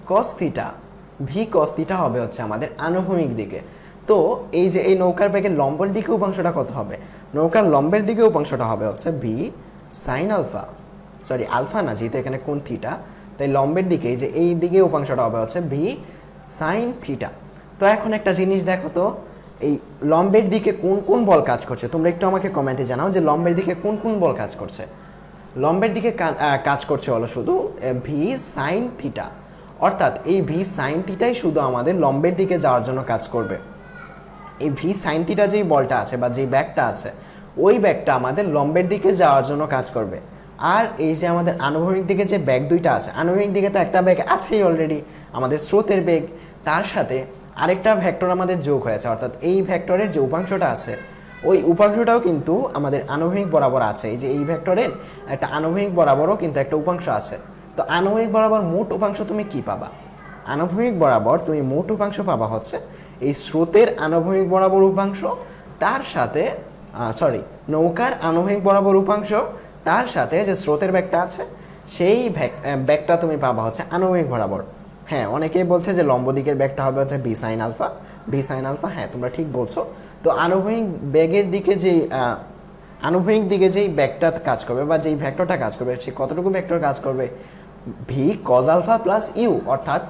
cos theta. V cos theta হবে হচ্ছে আমাদের আনুভূমিক দিকে। তো এই যে এই নৌকার ব্যাগের লম্বের দিকে উপাংশটা কত হবে? নৌকার লম্বের দিকে উপাংশটা হবে হচ্ছে v sine alpha, sorry alpha না, যেহেতু এখানে কোণ থিটা, তাই লম্বের দিকে যে এই দিকে উপাংশটা হবে হচ্ছে ভি সাইন থিটা। তো এখন একটা জিনিস দেখো তো, এই লম্বের দিকে কোন কোন বল কাজ করছে? তোমরা একটু আমাকে কমেন্টে জানাও যে লম্বের দিকে কোন কোন বল কাজ করছে। লম্বের দিকে কাজ করছে হলো শুধু ভি সাইন থিটা, অর্থাৎ এই ভি সাইন থিটাই শুধু আমাদের লম্বের দিকে যাওয়ার জন্য কাজ করবে। এই ভি সাইন থিটা যেই বলটা আছে বা যেই ব্যাগটা আছে, ওই ব্যাগটা আমাদের লম্বের দিকে যাওয়ার জন্য কাজ করবে। আর এই যে আমাদের আনুভূমিক দিকে যে ব্যাগ দুইটা আছে, আনুভূমিক দিকে তো একটা ব্যাগ আছেই অলরেডি, আমাদের স্রোতের বেগ, তার সাথে আরেকটা ভেক্টর আমাদের যোগ হয়েছে, অর্থাৎ এই ভেক্টরের যে উপাংশটা আছে, ওই উপাংশটাও কিন্তু আমাদের আনুভূমিক বরাবর আছে। এই যে এই ভেক্টরের একটা আনুভূমিক বরাবরও কিন্তু একটা উপাংশ আছে। তো আনুভূমিক বরাবর মোট উপাংশ তুমি কি পাবা? আনুভূমিক বরাবর তুমি মোট উপাংশ পাবা হচ্ছে এই স্রোতের আনুভূমিক বরাবর উপাংশ, তার সাথে নৌকার আনুভূমিক বরাবর উপাংশ, তার সাথে যে স্রোতের বেগটা আছে সেই বেগটা তুমি পাবা হচ্ছে আনুভূমিক বরাবর। হ্যাঁ, অনেকেই বলছে যে লম্ব দিকের বেগটা হবে হচ্ছে বি সাইন আলফা। হ্যাঁ, তোমরা ঠিক বলছো। তো আনুভূমিক বেগের দিকে যেই আনুভূমিক দিকে যেই বেগটা কাজ করবে বা যেই ভেক্টরটা কাজ করবে, সে কতটুকু ভেক্টর কাজ করবে? V cos alpha plus u, অর্থাৎ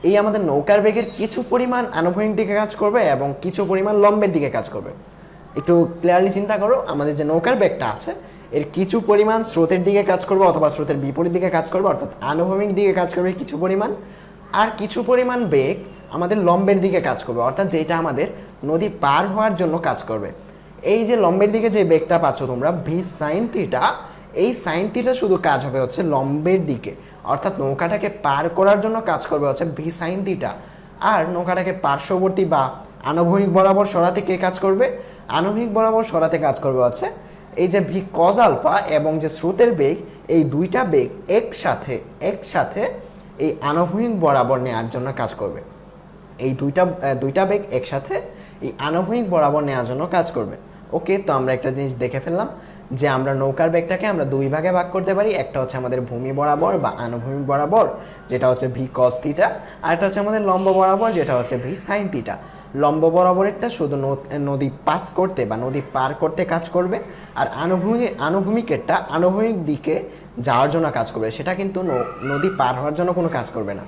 এই আমাদের নৌকার বেগের কিছু পরিমাণ আনুভূমিক দিকে কাজ করবে এবং কিছু পরিমাণ লম্বের দিকে কাজ করবে। একটু ক্লিয়ারলি চিন্তা করো, আমাদের যে নৌকার বেগটা আছে এর কিছু পরিমাণ স্রোতের দিকে কাজ করবে অথবা স্রোতের বিপরীত দিকে কাজ করবে, অর্থাৎ আনুভূমিক দিকে কাজ করবে কিছু পরিমাণ, আর কিছু পরিমাণ বেগ আমাদের লম্বের দিকে কাজ করবে, অর্থাৎ যেটা আমাদের নদী পার হওয়ার জন্য কাজ করবে। এই যে লম্বের দিকে যে বেগটা পাচ্ছ তোমরা ভি সাইন থিটা, এই সাইন থিটা শুধু কাজ হবে হচ্ছে লম্বের দিকে, অর্থাৎ নৌকাটাকে পার করার জন্য কাজ করবে হচ্ছে ভি সাইন থিটা। আর নৌকাটাকে পার্শ্ববর্তী বা আনুভূমিক বরাবর সরাতে কে কাজ করবে? আনুভূমিক বরাবর সরাতে কাজ করবে হচ্ছে এই যে ভি কজ আলফা এবং যে স্রোতের বেগ, এই দুইটা বেগ একসাথে এই আনুভূমিক বরাবর নেওয়ার জন্য কাজ করবে। এই দুইটা বেগ একসাথে এই আনুভূমিক বরাবর নেওয়ার জন্য কাজ করবে। ওকে, তো আমরা একটা জিনিস দেখে ফেললাম যে আমরা নৌকার বেগটাকে আমরা দুই ভাগে ভাগ করতে পারি। একটা হচ্ছে আমাদের ভূমি বরাবর বা আনুভূমিক বরাবর, যেটা হচ্ছে ভি কস থিটা, আর একটা হচ্ছে আমাদের লম্ব বরাবর, যেটা হচ্ছে ভি সাইন থিটা। লম্ব বরাবরেরটা শুধু নদী পাস করতে বা নদী পার করতে কাজ করবে, আর আনুভূমিকেরটা আনুভূমিক দিকে যাওয়ার জন্য কাজ করবে, সেটা কিন্তু নদী পার হওয়ার জন্য কোনো কাজ করবে না।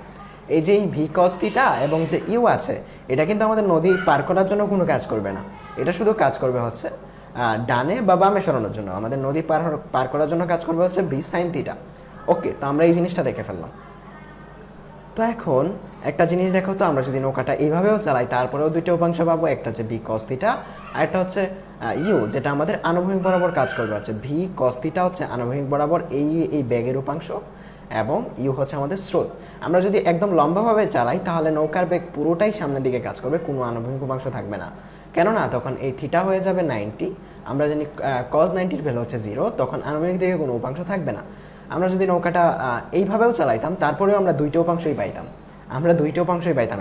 এই যে ভি কস থিটা এবং যে ইউ আছে, এটা কিন্তু আমাদের নদী পার করার জন্য কোনো কাজ করবে না, এটা শুধু কাজ করবে হচ্ছে ডানে বা বামে সরানোর জন্য, আমাদের নদী পার করার জন্য কাজ করবে হচ্ছে ভি সাইন থিটা। ওকে, তো আমরা এই জিনিসটা দেখে ফেললাম। তো এখন একটা জিনিস দেখো তো, আমরা যদি নৌকাটা এইভাবেও চালাই তারপরেও দুইটা উপাংশ পাবো, একটা হচ্ছে ভি কস থিটা আর একটা হচ্ছে ইউ, যেটা আমাদের আনুভূমিক বরাবর কাজ করবে হচ্ছে ভি কস থিটা হচ্ছে আনুভূমিক বরাবর এই বেগের উপাংশ, এবং ইউ হচ্ছে আমাদের স্রোত। আমরা যদি একদম লম্বাভাবে চালাই তাহলে নৌকার বেগ পুরোটাই সামনের দিকে কাজ করবে, কোনো আনুভূমিক উপাংশ থাকবে না, কেননা তখন এই থিটা হয়ে যাবে 90। আমরা জানি কজ 90-র ভ্যালু হচ্ছে 0, তখন আনুভূমিক দিকে কোনো উপাংশ থাকবে না। আমরা যদি নৌকাটা এইভাবেও চালাইতাম তারপরেও আমরা দুইটা উপাংশই পাইতাম।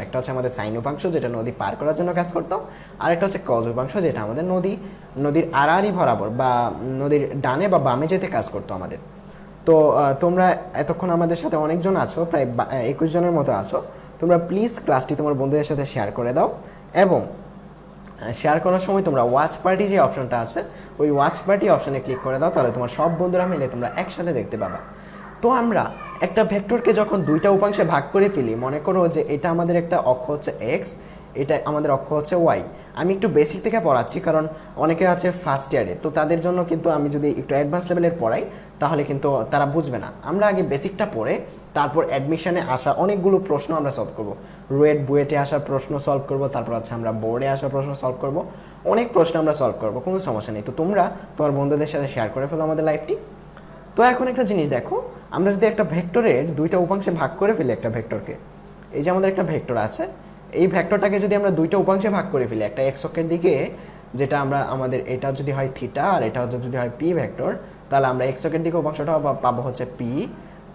একটা হচ্ছে আমাদের সাইন উপাংশ, যেটা নদী পার করার জন্য কাজ করতো, আর একটা হচ্ছে কজ উপাংশ, যেটা আমাদের নদীর আড়াআড়ি বরাবর বা নদীর ডানে বা বামে যেতে কাজ করতো আমাদের। তো তোমরা এতক্ষণ আমাদের সাথে অনেকজন আছো, প্রায় 21 জনের মতো আছো। তোমরা প্লিজ ক্লাসটি তোমার বন্ধুদের সাথে শেয়ার করে দাও, এবং শেয়ার করার সময় তোমরা ওয়াচ পার্টি যে অপশনটা আছে ওই ওয়াচ পার্টি অপশনে ক্লিক করে দাও, তাহলে তোমার সব বন্ধুরা মিলে তোমরা একসাথে দেখতে পাবা। তো আমরা একটা ভেক্টরকে যখন দুইটা উপাংশে ভাগ করে ফেলি, মনে করো যে এটা আমাদের একটা অক্ষ হচ্ছে এক্স, এটা আমাদের অক্ষ হচ্ছে ওয়াই। আমি একটু বেসিক থেকে পড়াচ্ছি কারণ অনেকে আছে ফার্স্ট ইয়ারে, তো তাদের জন্য কিন্তু আমি যদি একটু অ্যাডভান্স লেভেলের পড়াই তাহলে কিন্তু তারা বুঝবে না। আমরা আগে বেসিকটা পড়ে তারপর অ্যাডমিশনে আসা অনেকগুলো প্রশ্ন আমরা সলভ করব। বুয়েটে আসার প্রশ্ন সলভ করব, তারপর হচ্ছে আমরা বোর্ডে আসার প্রশ্ন সলভ করব, অনেক প্রশ্ন আমরা সলভ করব, কোনো সমস্যা নেই। তো তোমরা তোমার বন্ধুদের সাথে শেয়ার করে ফেলো আমাদের লাইভটি। তো এখন একটা জিনিস দেখো, আমরা যদি একটা ভেক্টরের দুইটা উপাংশে ভাগ করে ফেলি একটা ভেক্টরকে, এই যে আমাদের একটা ভেক্টর আছে, এই ভেক্টরটাকে যদি আমরা দুইটা উপাংশে ভাগ করে ফেলি, একটা এক্স অক্ষের দিকে, যেটা আমাদের এটা যদি হয় থিটা আর এটা যদি হয় পি ভেক্টর, তাহলে আমরা এক্স অক্ষের দিকে উপাংশটা পাবো হচ্ছে পি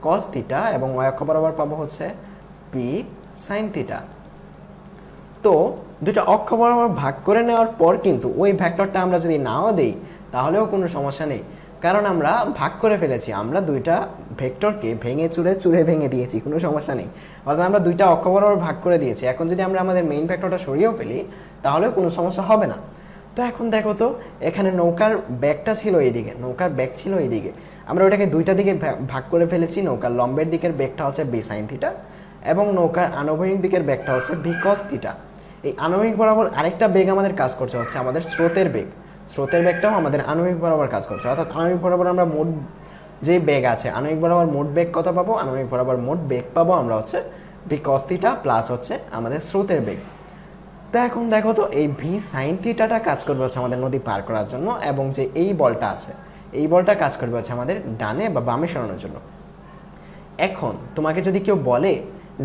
কস থিটা, এবং ওয়াই অক্ষ বরাবর পাবো হচ্ছে পি সাইন থিটা। তো দুটো অক্ষ বরাবর ভাগ করে নেওয়ার পর কিন্তু ওই ভেক্টরটা আমরা যদি নাও দেই তাহলেও কোনো সমস্যা নেই, কারণ আমরা ভাগ করে ফেলেছি, আমরা দুইটা ভেক্টরকে ভেঙে চুরে ভেঙে দিয়েছি, কোনো সমস্যা নেই। অর্থাৎ আমরা দুইটা অক্ষ বরাবর ভাগ করে দিয়েছি। এখন যদি আমরা আমাদের মেইন ভেক্টরটা সরিয়েও ফেলি তাহলেও কোনো সমস্যা হবে না। তো এখন দেখো তো, এখানে নৌকার ব্যাগটা ছিল এইদিকে, নৌকার ব্যাগ ছিল এইদিকে, আমরা ওটাকে দুইটা দিকে ভাগ করে ফেলেছি। নৌকার লম্বের দিকের ব্যাগটা হচ্ছে বি সাইন থিটা এবং নৌকার আনুভূমিক দিকের ব্যাগটা হচ্ছে ভি কস থিটা। এই আনুভূমিক বরাবর আরেকটা বেগ আমাদের কাজ করছে হচ্ছে আমাদের স্রোতের বেগ, স্রোতের বেগটাও আমাদের আনুভূমিক বরাবর কাজ করছে। অর্থাৎ আনুভূমিক বরাবর আমরা মোট যে বেগ আছে, আনুভূমিক বরাবর মোট বেগ কত পাবো? আনুভূমিক বরাবর মোট বেগ পাবো আমরা হচ্ছে ভি কস থিটা প্লাস হচ্ছে আমাদের স্রোতের বেগ। তো এখন দেখো তো, এই ভি সাইন থিটাটা কাজ করবে হচ্ছে আমাদের নদী পার করার জন্য, এবং যে এই বলটা আছে এই বলটা কাজ করবে হচ্ছে আমাদের ডানে বা বামে সরানোর জন্য। এখন তোমাকে যদি কেউ বলে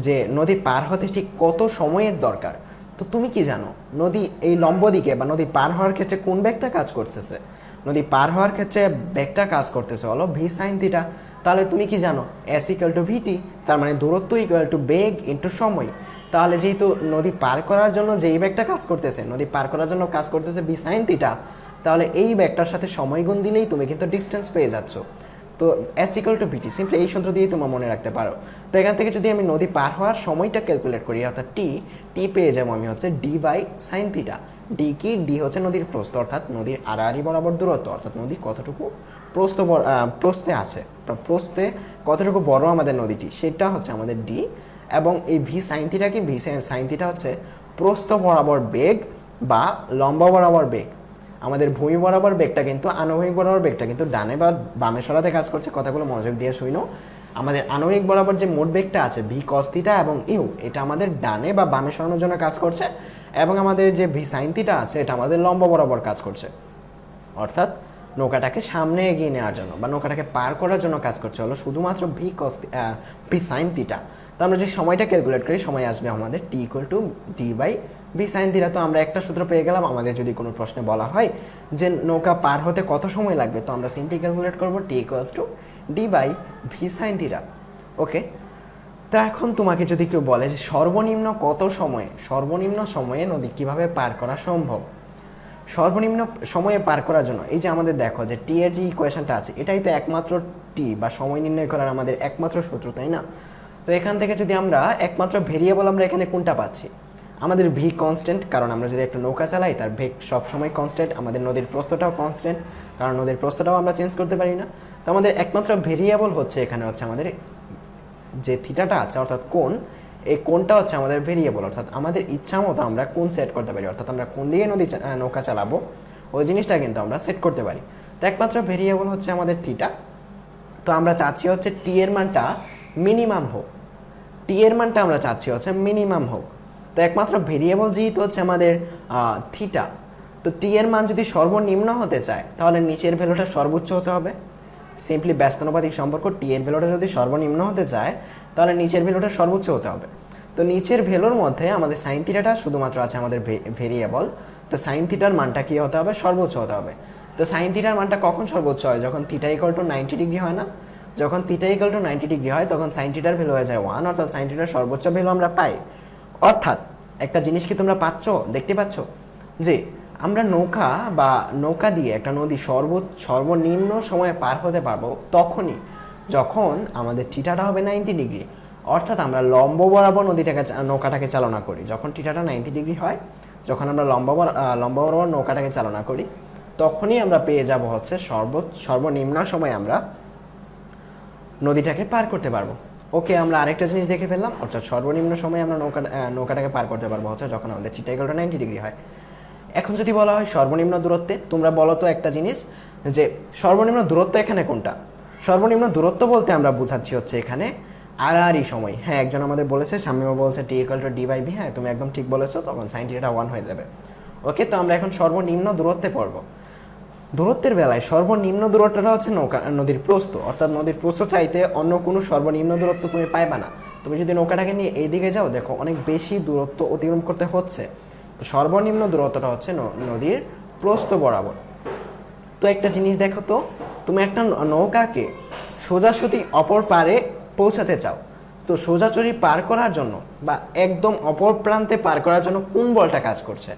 যে নদী পার হতে ঠিক কত সময়ের দরকার, তো তুমি কি জানো নদী এই লম্ব দিকে বা নদী পার হওয়ার ক্ষেত্রে কোন বেগটা কাজ করতেছে? নদী পার হওয়ার ক্ষেত্রে বেগটা কাজ করতেছে হলো ভি সাইন থিটা। তাহলে তুমি কি জানো এস ইকুয়াল টু ভিটি, তার মানে দূরত্ব ইকুয়াল টু বেগ ইন্টু সময়। তাহলে যেহেতু নদী পার করার জন্য যেই ব্যাগটা কাজ করতেছে, নদী পার করার জন্য কাজ করতেছে বি সাইন থিটা, তাহলে এই ব্যাগটার সাথে সময় গুণ দিলেই তুমি কিন্তু ডিস্টেন্স পেয়ে যাচ্ছ। তো s equal to v t simply এই সূত্র দিয়েই তোমরা মনে রাখতে পারো। তো এখান থেকে যদি আমি নদী পার হওয়ার সময়টা ক্যালকুলেট করি অর্থাৎ টি পেয়ে যাবো আমি হচ্ছে d by sine theta. D কি, ডি হচ্ছে নদীর প্রস্থ অর্থাৎ নদীর আড়াআড়ি বরাবর দূরত্ব, অর্থাৎ নদী কতটুকু প্রস্থে আছে, প্রস্থে কতটুকু বড় আমাদের নদীটি, সেটা হচ্ছে আমাদের ডি। এবং এই ভি সাইন থিটা কি, ভি সাইন থিটা হচ্ছে প্রস্থ বরাবর বেগ বা লম্বা বরাবর বেগ। আমাদের ভূমি বরাবর বেগটা কিন্তু আনুভূমিক বরাবর বেগটা কিন্তু ডানে বা বামে সরাতে কাজ করছে। কথাগুলো মনোযোগ দিয়ে শুনো। আমাদের আনুভূমিক বরাবর যে মোট বেগটা আছে ভি কস থিটা এবং ইউ, এটা আমাদের ডানে বা বামে সরানোর জন্য কাজ করছে। এবং আমাদের যে ভি সাইন থিটা আছে এটা আমাদের লম্বা বরাবর কাজ করছে, অর্থাৎ নৌকাটাকে সামনে এগিয়ে নেওয়ার জন্য বা নৌকাটাকে পার করার জন্য কাজ করছে হলো শুধুমাত্র ভি সাইন থিটা। তো আমরা যদি সময়টা ক্যালকুলেট করি, সময় আসবে আমাদের T equal to D by V sine theta. তো আমরা একটা সূত্র পেয়ে গেলাম। আমাদের যদি কোনো প্রশ্নে বলা হয় যে নৌকা পার হতে কত সময় লাগবে, তো আমরা সিম্পলি ক্যালকুলেট করবো T equals to D by V sine theta. Okay, তো এখন তোমাকে যদি কেউ বলে যে সর্বনিম্ন কত সময়ে, সর্বনিম্ন সময়ে নদী কিভাবে পার করা সম্ভব, সর্বনিম্ন সময়ে পার করার জন্য এই যে আমাদের দেখো যে টি এর যে ইকুয়েশনটা আছে, এটাই তো একমাত্র টি বা সময় নির্ণয় করার আমাদের একমাত্র সূত্র, তাই না? তো এখান থেকে যদি আমরা একমাত্র ভেরিয়েবল আমরা এখানে কোনটা পাচ্ছি, আমাদের ভি কনস্ট্যান্ট, কারণ আমরা যদি একটা নৌকা চালাই তার বেগ সবসময় কনস্ট্যান্ট। আমাদের নদীর প্রস্থটাও কনস্ট্যান্ট, কারণ নদীর প্রস্থটাও আমরা চেঞ্জ করতে পারি না। তো আমাদের একমাত্র ভেরিয়েবল হচ্ছে এখানে হচ্ছে আমাদের যে থিটাটা আছে অর্থাৎ কোণ, এই কোণটা হচ্ছে আমাদের ভেরিয়েবল। অর্থাৎ আমাদের ইচ্ছা মতো আমরা কোণ সেট করতে পারি, অর্থাৎ আমরা কোন দিকে নৌকা চালাবো ওই জিনিসটা কিন্তু আমরা সেট করতে পারি। তো একমাত্র ভেরিয়েবল হচ্ছে আমাদের থিটা। তো আমরা চাচ্ছি হচ্ছে টি এর মানটা মিনিমাম হোক, টি এর মানটা আমরা চাচ্ছি হচ্ছে মিনিমাম হোক। তো একমাত্র ভেরিয়েবল যেহেতু হচ্ছে আমাদের থিটা, তো টি এর মান যদি সর্বনিম্ন হতে চায় তাহলে নিচের ভ্যালুটা সর্বোচ্চ হতে হবে। সিম্পলি ব্যস্তানুপাতিক সম্পর্ক, টি এর ভ্যালুটা যদি সর্বনিম্ন হতে চায় তাহলে নিচের ভ্যালুটা সর্বোচ্চ হতে হবে। তো নিচের ভ্যালুর মধ্যে আমাদের সাইন থিটাটা শুধুমাত্র আছে আমাদের ভেরিয়েবল। তো সাইন থিটার মানটা কী হতে হবে, সর্বোচ্চ হতে হবে। তো সাইন থিটার মানটা কখন সর্বোচ্চ হয়, যখন থিটা ইকুয়াল টু 90 ডিগ্রি হয় না? যখন থিটা ইকুয়াল টু 90 ডিগ্রি হয় তখন সাইন থিটার ভ্যালু হয়ে যায় 1, অর্থাৎ সাইন থিটার সর্বোচ্চ ভ্যালু আমরা পাই। অর্থাৎ একটা জিনিস কি তোমরা দেখতে পাচ্ছ যে আমরা নৌকা দিয়ে একটা নদী সর্বনিম্ন সময়ে পার হতে পারবো তখনই যখন আমাদের থিটাটা হবে 90 ডিগ্রি, অর্থাৎ আমরা লম্ব বরাবর নৌকাটাকে চালনা করি। যখন থিটাটা 90 ডিগ্রি হয়, যখন আমরা লম্ব বরাবর নৌকাটাকে চালনা করি, তখনই আমরা পেয়ে যাব হচ্ছে সর্বনিম্ন সময়ে আমরা নদীটাকে পার করতে পারবো। ওকে, আমরা আরেকটা জিনিস দেখে ফেললাম, অর্থাৎ সর্বনিম্ন সময়ে আমরা নৌকাটাকে পার করতে পারবো হচ্ছে যখন আমাদের থিটা ইকুয়াল টু 90 ডিগ্রি হয়। এখন যদি বলা হয় সর্বনিম্ন দূরত্বে, তোমরা বলো তো একটা জিনিস যে সর্বনিম্ন দূরত্ব এখানে কোনটা? সর্বনিম্ন দূরত্ব বলতে আমরা বোঝাচ্ছি হচ্ছে এখানে আড়াআড়ি সময়। হ্যাঁ, একজন আমাদের বলেছে, শামিমা বলছে T equal to D by V. হ্যাঁ, তুমি একদম ঠিক বলেছো, তখন সাইন থিটা 1 হয়ে যাবে। ওকে, তো আমরা এখন সর্বনিম্ন দূরত্বে পড়বো। দূরত্বের বেলায় সর্বনিম্ন দূরত্বটা হচ্ছে নদীর প্রস্থ, অর্থাৎ নদীর প্রস্থ চাইতে অন্য কোনো সর্বনিম্ন দূরত্ব তুমি পাইবা না। তুমি যদি নৌকাটাকে নিয়ে এই দিকে যাও, দেখো অনেক বেশি দূরত্ব অতিক্রম করতে হচ্ছে। তো সর্বনিম্ন দূরত্বটা হচ্ছে নদীর প্রস্থ বরাবর। তো একটা জিনিস দেখো তো, তুমি একটা নৌকাকে সোজাসুজি অপর পারে পৌঁছাতে চাও, তো সোজাচুরি পার করার জন্য বা একদম অপর প্রান্তে পার করার জন্য কোন বলটা কাজ করছে?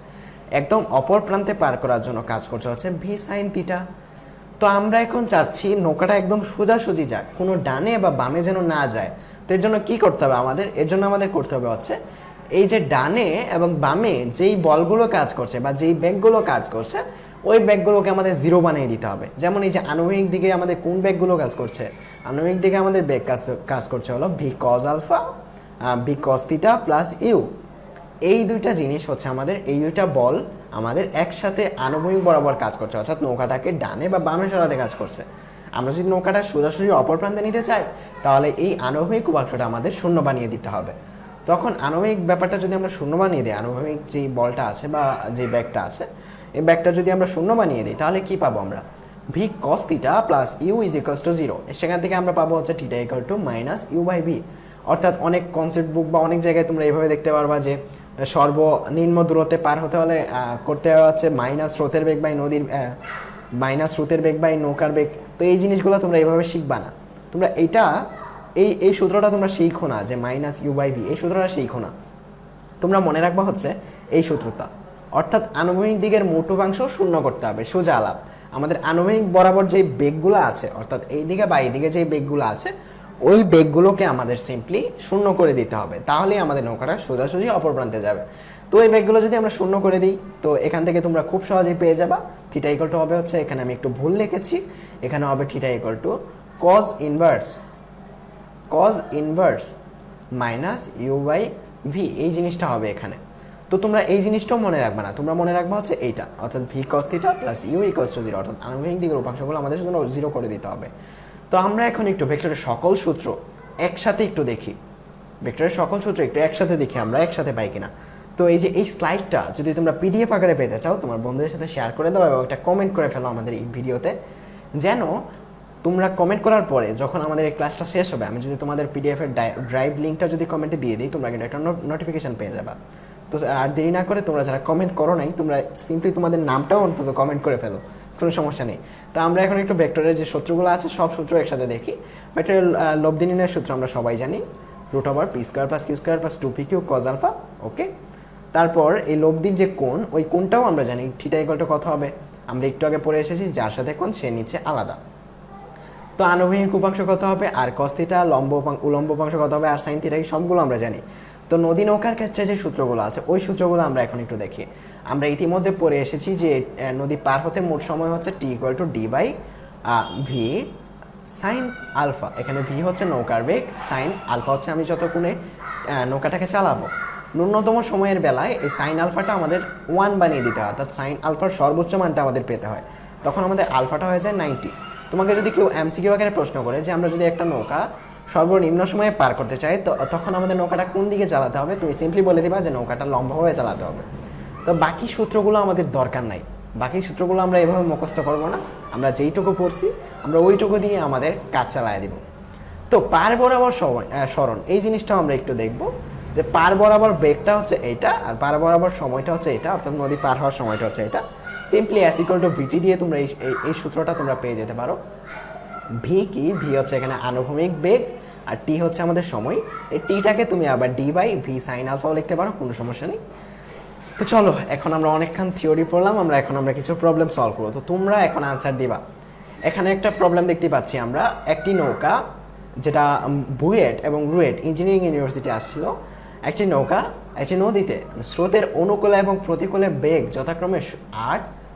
একদম অপর প্রান্তে পার করার জন্য কাজ করছে হচ্ছে ভি সাইন থিটা। তো আমরা এখন চাচ্ছি নৌকাটা একদম সোজাসুজি যাক, কোনো ডানে বা বামে যেন না যায়। তো এর জন্য কী করতে হবে আমাদের? এর জন্য আমাদের করতে হবে হচ্ছে এই যে ডানে এবং বামে যেই বলগুলো কাজ করছে বা যেই ব্যাগগুলো কাজ করছে, ওই ব্যাগগুলোকে আমাদের জিরো বানিয়ে দিতে হবে। যেমন এই যে আনুভূমিক দিকে আমাদের কোন ব্যাগগুলো কাজ করছে? আনুভূমিক দিকে আমাদের ব্যাগ কাজ করছে হলো v cos alpha, v cos theta plus u. এই দুইটা জিনিস হচ্ছে আমাদের, এই দুইটা বল আমাদের একসাথে আনুভূমিক বরাবর কাজ করছে, অর্থাৎ নৌকাটাকে ডানে বা বামে সরাতে কাজ করছে। আমরা যদি নৌকাটা সোজাসুজি অপর প্রান্তে নিতে চাই তাহলে এই আনুভূমিক বাক্সটা আমাদের শূন্য বানিয়ে দিতে হবে। তখন আনুভূমিক ব্যাপারটা যদি আমরা শূন্য বানিয়ে দিই, আনুভূমিক যে বলটা আছে বা যে ব্যাগটা আছে, এই ব্যাগটা যদি আমরা শূন্য বানিয়ে দিই তাহলে কি পাবো আমরা? V cos theta plus you is equals to 0। সেখান থেকে আমরা পাবো হচ্ছে theta equal to minus u by v. অর্থাৎ অনেক কনসেপ্ট বুক বা অনেক জায়গায় তোমরা এইভাবে দেখতে পারবা যে সর্বনিম্ন দূরত্বে পার হতে হলে করতে হচ্ছে মাইনাস স্রোতের বেগ বাই নদীর মাইনাস স্রোতের বেগ বাই নৌকার বেগ। তো এই জিনিসগুলো তোমরা এইভাবে শিখবা না। তোমরা এইটা এই সূত্রটা তোমরা শিখো না যে মাইনাস ইউ বাই ভি, এই সূত্রটা শিখো না, তোমরা মনে রাখবা হচ্ছে এই সূত্রটা, অর্থাৎ আনুভূমিক দিকের মোট উপাংশ শূন্য করতে হবে। সোজা আলাপ, আমাদের আনুভূমিক বরাবর যে বেগগুলো আছে, অর্থাৎ এই দিকে বা এই দিকে যে বেগগুলো আছে, ওই বেগগুলোকে আমাদের সিম্পলি শূন্য করে দিতে হবে, তাহলেই আমাদের নৌকাটা সোজাসুজি অপর প্রান্তে যাবে। তো এই বেগগুলো যদি আমরা শূন্য করে দিই, তো এখান থেকে তোমরা খুব সহজেই পেয়ে যাবা থিটা ইকুয়াল টু হবে হচ্ছে, এখানে আমি একটু ভুল লিখেছি, এখানে হবে theta equal to cos inverse minus u by v, এই জিনিসটা হবে এখানে। তো তোমরা এই জিনিসটাও মনে রাখবে না, তোমরা মনে রাখবা হচ্ছে এইটা, অর্থাৎ v cos theta plus u equals to 0, অর্থাৎ আনুভূমিক দিকের উপাংশগুলো আমাদের জন্য 0 করে দিতে হবে। তো আমরা এখন একটু ভেক্টরের সকল সূত্র একসাথে একটু দেখি, ভেক্টরের সকল সূত্র একটু একসাথে দেখি আমরা একসাথে পাই কিনা। তো এই যে এই স্লাইডটা যদি তোমরা পিডিএফ আকারে পেতে চাও, তোমার বন্ধুদের সাথে শেয়ার করে দাও এবং একটা কমেন্ট করে ফেলো আমাদের এই ভিডিওতে, যেন তোমরা কমেন্ট করার পরে যখন আমাদের এই ক্লাসটা শেষ হবে, আমি যদি তোমাদের পিডিএফের ড্রাইভ লিঙ্কটা যদি কমেন্টে দিয়ে দিই, তোমরা কিন্তু একটা নোটিফিকেশান পেয়ে যাবা। তো আর দেরি না করে তোমরা যারা কমেন্ট করো নাই, তোমরা সিম্পলি তোমাদের নামটাও অন্তত কমেন্ট করে ফেলো, কোনো সমস্যা নেই। তো আমরা এখন একটু ভেক্টরের যে সূত্রগুলো আছে সব সূত্র একসাথে দেখি। ভেক্টরের লব্ধি নির্ণয়ের সূত্র আমরা সবাই জানি, √p² + q² + 2pq cos alpha, ওকে। তারপর এই লব্ধির যে কোণ, ওই কোণটাও আমরা জানি, থিটা ইকুয়াল টু কত হবে, আমরা একটু আগে পড়ে এসেছি, যার সাথে কোণ সে নিচে আলাদা। তো আনুভূমিক উপাংশ কত হবে, আর cos থিটা, উলম্ব উপাংশ কত হবে, আর sin থিটা, এই সবগুলো আমরা জানি। তো নদী নৌকার ক্ষেত্রে যে সূত্রগুলো আছে, ওই সূত্রগুলো আমরা এখন একটু দেখি। আমরা ইতিমধ্যে পড়ে এসেছি যে নদী পার হতে মোট সময় হচ্ছে t = d/v sin আলফা, এখানে v হচ্ছে নৌকার বেগ, sin আলফা হচ্ছে আমি যত কোণে নৌকাটাকে চালাবো। ন্যূনতম সময়ের বেলায় এই sin আলফাটা আমাদের 1 বানিয়ে দিতে হয়, অর্থাৎ sin আলফার সর্বোচ্চ মানটা আমাদের পেতে হয়, তখন আমাদের আলফাটা হয়ে যায় 90। তোমাকে যদি কেউ এমসিকিউ আকারে প্রশ্ন করে যে আমরা যদি একটা নৌকা সর্বনিম্ন সময়ে পার করতে চাই, তো তখন আমাদের নৌকাটা কোন দিকে চালাতে হবে, তুমি সিম্পলি বলে দিবা যে নৌকাটা লম্বাভাবে চালাতে হবে। তো বাকি সূত্রগুলো আমাদের দরকার নাই, বাকি সূত্রগুলো আমরা এভাবে মুখস্থ করবো না, আমরা যেইটুকু পড়ছি আমরা ওইটুকু দিয়ে আমাদের কাজ চালায় দিব। তো পার বরাবর সরণ, এই জিনিসটাও আমরা একটু দেখব, যে পার বরাবর বেগটা হচ্ছে এইটা, আর পার বরাবর সময়টা হচ্ছে এটা, অর্থাৎ নদী পার হওয়ার সময়টা হচ্ছে এটা। সিম্পলি s = vt দিয়ে তোমরা এই সূত্রটা তোমরা পেয়ে যেতে পারো। ভি কি, ভি হচ্ছে এখানে আনুভূমিক বেগ, আর টি হচ্ছে আমাদের সময়। এই টিটাকে তুমি আবার d/v sin আলফাও লিখতে পারো, কোনো সমস্যা নেই। তো চলো, এখন আমরা অনেকক্ষণ থিওরি পড়লাম, আমরা কিছু প্রবলেম সলভ করবো। তো তোমরা এখন আনসার দিবা। এখানে একটা প্রবলেম দেখতে পাচ্ছি আমরা, একটি নৌকা, যেটা বুয়েট এবং রুয়েট ইঞ্জিনিয়ারিং ইউনিভার্সিটি আসছিল, একটি নৌকা একটি নদীতে স্রোতের অনুকূলে এবং প্রতিকূলে বেগ যথাক্রমে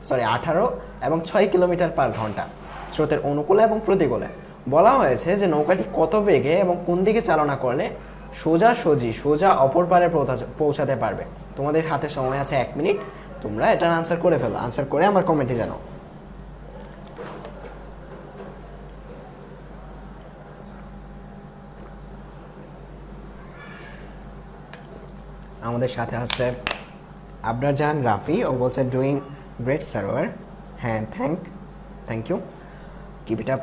18 এবং 6 কিলোমিটার/ঘন্টা। স্রোতের অনুকূলে এবং প্রতিকূলে বলা হয়েছে যে নৌকাটি কত বেগে এবং কোন দিকে চালনা করলে সোজা অপর পারে পৌঁছাতে পারবে। তোমাদের হাতে সময় আছে 1 মিনিট, তোমরা এটার আনসার করে ফেলো, আনসার করে আমার কমেন্টে জানাও। আমাদের সাথে আছে আবরার জাহান রাফি, ও বলছে ডুইং গ্রেট সার্ভার, হ্যাঁ thank you, keep it up.